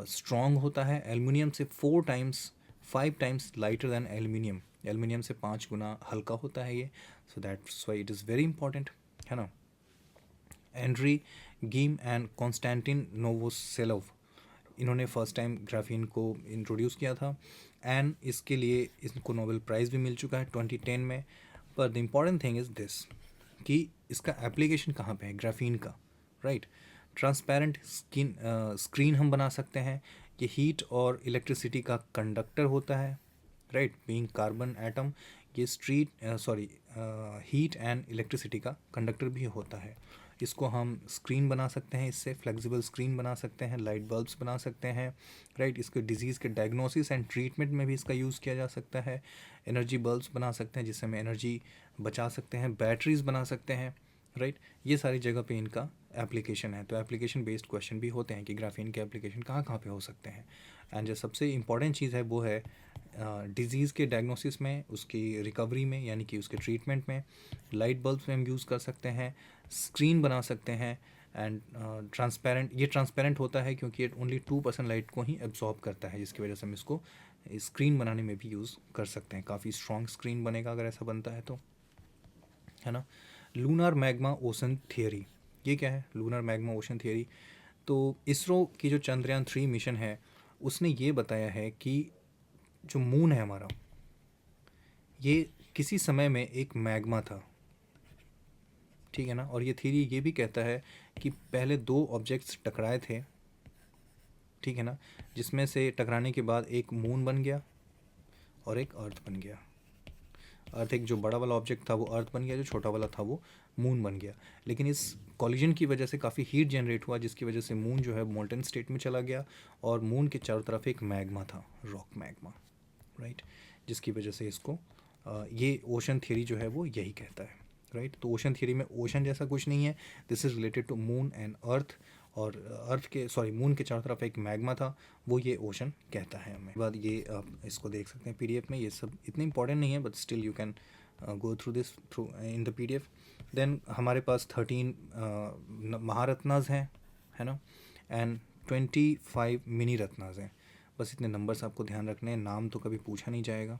स्ट्रॉन्ग होता है, एल्युमिनियम से 5 टाइम्स लाइटर दैन एल्युमिनियम से 5 गुना हल्का होता है ये, so that's why it is very important, है ना। Andre Geim and Konstantin Novoselov, इन्होंने फर्स्ट टाइम ग्राफीन को इंट्रोड्यूस किया था, एंड इसके लिए इनको नोबेल प्राइज़ भी मिल चुका है 2010 में। पर the important thing is this कि इसका एप्लीकेशन कहाँ पे है ग्राफीन का, राइट। ट्रांसपेरेंट स्क्रीन हम बना सकते हैं, ये हीट और इलेक्ट्रिसिटी का कंडक्टर होता है, राइट। बीइंग कार्बन एटम ये हीट एंड इलेक्ट्रिसिटी का कंडक्टर भी होता है। इसको हम स्क्रीन बना सकते हैं, इससे फ्लेक्सिबल स्क्रीन बना सकते हैं, लाइट बल्ब्स बना सकते हैं, राइट। इसके डिजीज़ के डायग्नोसिस एंड ट्रीटमेंट में भी इसका यूज़ किया जा सकता है। एनर्जी बल्ब्स बना सकते हैं जिससे हम एनर्जी बचा सकते हैं, बैटरीज बना सकते हैं, राइट। ये सारी जगह पे इनका एप्लीकेशन है। तो एप्लीकेशन बेस्ड क्वेश्चन भी होते हैं कि ग्राफीन के एप्लीकेशन कहाँ कहाँ पे हो सकते हैं। एंड जो सबसे इम्पॉर्टेंट चीज़ है वो है डिज़ीज़ के डायग्नोसिस में, उसकी रिकवरी में यानी कि उसके ट्रीटमेंट में, लाइट बल्ब्स में हम यूज़ कर सकते हैं, स्क्रीन बना सकते हैं, एंड ट्रांसपेरेंट होता है क्योंकि ये ओनली 2% लाइट को ही एब्जॉर्ब करता है, जिसकी वजह से हम इसको स्क्रीन बनाने में भी यूज़ कर सकते हैं। काफ़ी स्ट्रॉन्ग स्क्रीन बनेगा अगर ऐसा बनता है तो, है ना। लूनर मैग्मा ओशन थियरी, ये क्या है लूनर मैग्मा ओशन थियरी? तो इसरो की जो चंद्रयान 3 मिशन है उसने ये बताया है कि जो मून है हमारा, ये किसी समय में एक मैग्मा था, ठीक है ना। और ये थ्योरी ये भी कहता है कि पहले 2 ऑब्जेक्ट्स टकराए थे, ठीक है ना, जिसमें से टकराने के बाद एक मून बन गया और एक अर्थ बन गया। अर्थ, एक जो बड़ा वाला ऑब्जेक्ट था वो अर्थ बन गया, जो छोटा वाला था वो मून बन गया। लेकिन इस कॉलिजन की वजह से काफ़ी हीट जनरेट हुआ, जिसकी वजह से मून जो है मोल्टन स्टेट में चला गया और मून के चारों तरफ एक मैग्मा था, रॉक मैग्मा, राइट, जिसकी वजह से इसको ये ओशन थ्योरी जो है वो यही कहता है, राइट। तो ओशन थ्योरी में ओशन जैसा कुछ नहीं है, this is related to moon and earth, और मून के चारों तरफ एक मैग्मा था, वो ये ओशन कहता है हमें। बाद ये आप इसको देख सकते हैं पीडीएफ में, ये सब इतने इंपॉर्टेंट नहीं है but still you can go through this through in the PDF. Then हमारे पास 13 महारत्नाज हैं, है ना, एंड 25 मिनी रत्नाज हैं। बस इतने नंबर्स आपको ध्यान रखने हैं, नाम तो कभी पूछा नहीं जाएगा।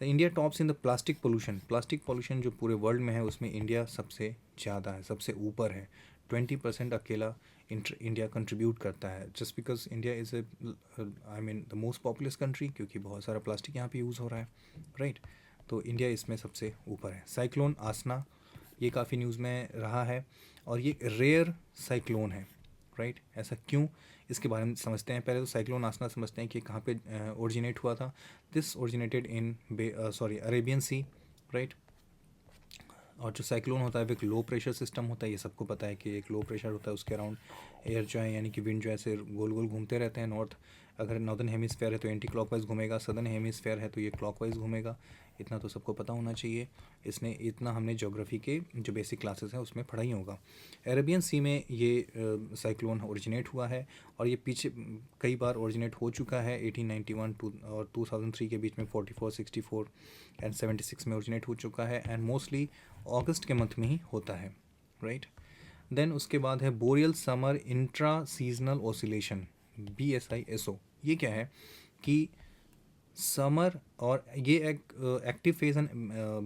The India tops in the plastic pollution जो पूरे वर्ल्ड में है उसमें इंडिया सबसे ज़्यादा है, सबसे ऊपर है। 20% अकेला इंडिया कंट्रीब्यूट करता है, just because India is I mean the most populous country, क्योंकि बहुत सारा प्लास्टिक यहाँ पे यूज़ हो रहा है, राइट। तो इंडिया इसमें सबसे ऊपर है। साइक्लोन आसना, ये काफ़ी न्यूज़ में रहा है और ये रेयर साइक्लोन है, राइट। ऐसा क्यों, इसके बारे में समझते हैं। पहले तो साइक्लोन आसना समझते हैं कि कहाँ पे ओरिजिनेट हुआ था। This originated in Arabian sea, right. और जो साइक्लोन होता है वो एक लो प्रेशर सिस्टम होता है, ये सबको पता है कि एक लो प्रेशर होता है, उसके अराउंड एयर जो है यानी कि विंड जो है ऐसे गोल गोल घूमते रहते हैं। अगर नॉर्दर्न हेमिस्फेयर है तो एंटी क्लॉकवाइज घूमेगा, सदर्न हेमिस्फेयर है तो ये क्लॉकवाइज घूमेगा। इतना तो सबको पता होना चाहिए, इतना हमने ज्योग्राफी के जो बेसिक क्लासेस हैं उसमें पढ़ा ही होगा। अरेबियन सी में ये साइक्लोन ओरिजिनेट हुआ है और ये पीछे कई बार ओरिजिनेट हो चुका है। 1891 और 2003 के बीच में 44, 64 एंड 76 में ओरिजिनेट हो चुका है, एंड मोस्टली अगस्त के मंथ में ही होता है, राइट। देन उसके बाद है boreal summer intra seasonal oscillation, BSISO। ये क्या है कि समर, और ये एक active phase and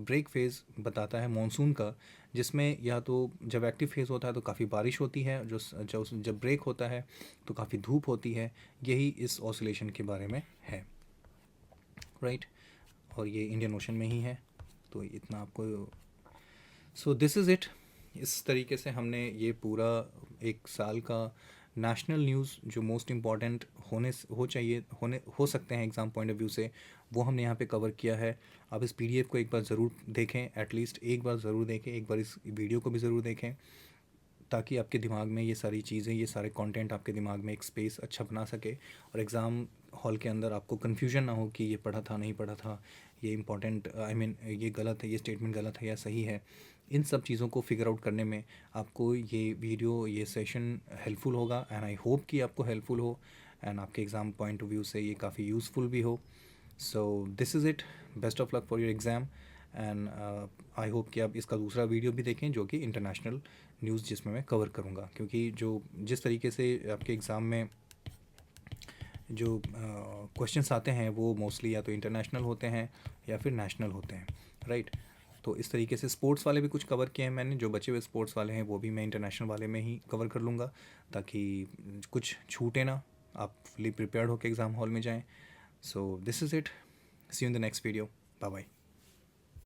break phase बताता है मॉनसून का, जिसमें या तो जब एक्टिव फेज़ होता है तो काफ़ी बारिश होती है, जब ब्रेक होता है तो काफ़ी धूप होती है। यही इस ऑसिलेशन के बारे में है, राइट। और ये इंडियन ओशन में ही है, तो इतना आपको। सो दिस इज़ इट। इस तरीके से हमने ये पूरा एक साल का नेशनल न्यूज़ जो मोस्ट इम्पॉर्टेंट हो सकते हैं एग्ज़ाम पॉइंट ऑफ व्यू से, वो हमने यहाँ पे कवर किया है। आप इस पीडीएफ को एक बार ज़रूर देखें, एटलीस्ट एक बार ज़रूर देखें, एक बार इस वीडियो को भी ज़रूर देखें, ताकि आपके दिमाग में ये सारी चीज़ें, ये सारे कंटेंट आपके दिमाग में एक स्पेस अच्छा बना सके, और एग्ज़ाम हॉल के अंदर आपको कन्फ्यूजन ना हो कि ये पढ़ा था नहीं पढ़ा था, ये इंपॉर्टेंट ये गलत है, ये स्टेटमेंट गलत है या सही है। इन सब चीज़ों को फिगर आउट करने में आपको ये वीडियो, ये सेशन हेल्पफुल होगा, एंड आई होप कि आपको हेल्पफुल हो एंड आपके एग्ज़ाम पॉइंट ऑफ व्यू से ये काफ़ी यूज़फुल भी हो। सो this is it, best of luck for your exam, and I hope कि आप इसका दूसरा वीडियो भी देखें जो कि इंटरनेशनल न्यूज़ जिसमें मैं कवर करूँगा, क्योंकि जिस तरीके से आपके एग्ज़ाम में जो क्वेश्चंस आते हैं वो मोस्टली या तो इंटरनेशनल होते हैं या फिर नेशनल होते हैं, राइट। तो इस तरीके से स्पोर्ट्स वाले भी कुछ कवर किए हैं मैंने, जो बचे हुए स्पोर्ट्स वाले हैं वो भी मैं इंटरनेशनल वाले में ही कवर कर लूँगा, ताकि कुछ छूटे ना, आप फुली प्रिपेयर्ड होकर एग्ज़ाम हॉल में जाएँ। So this is it, see you in the next video, bye bye.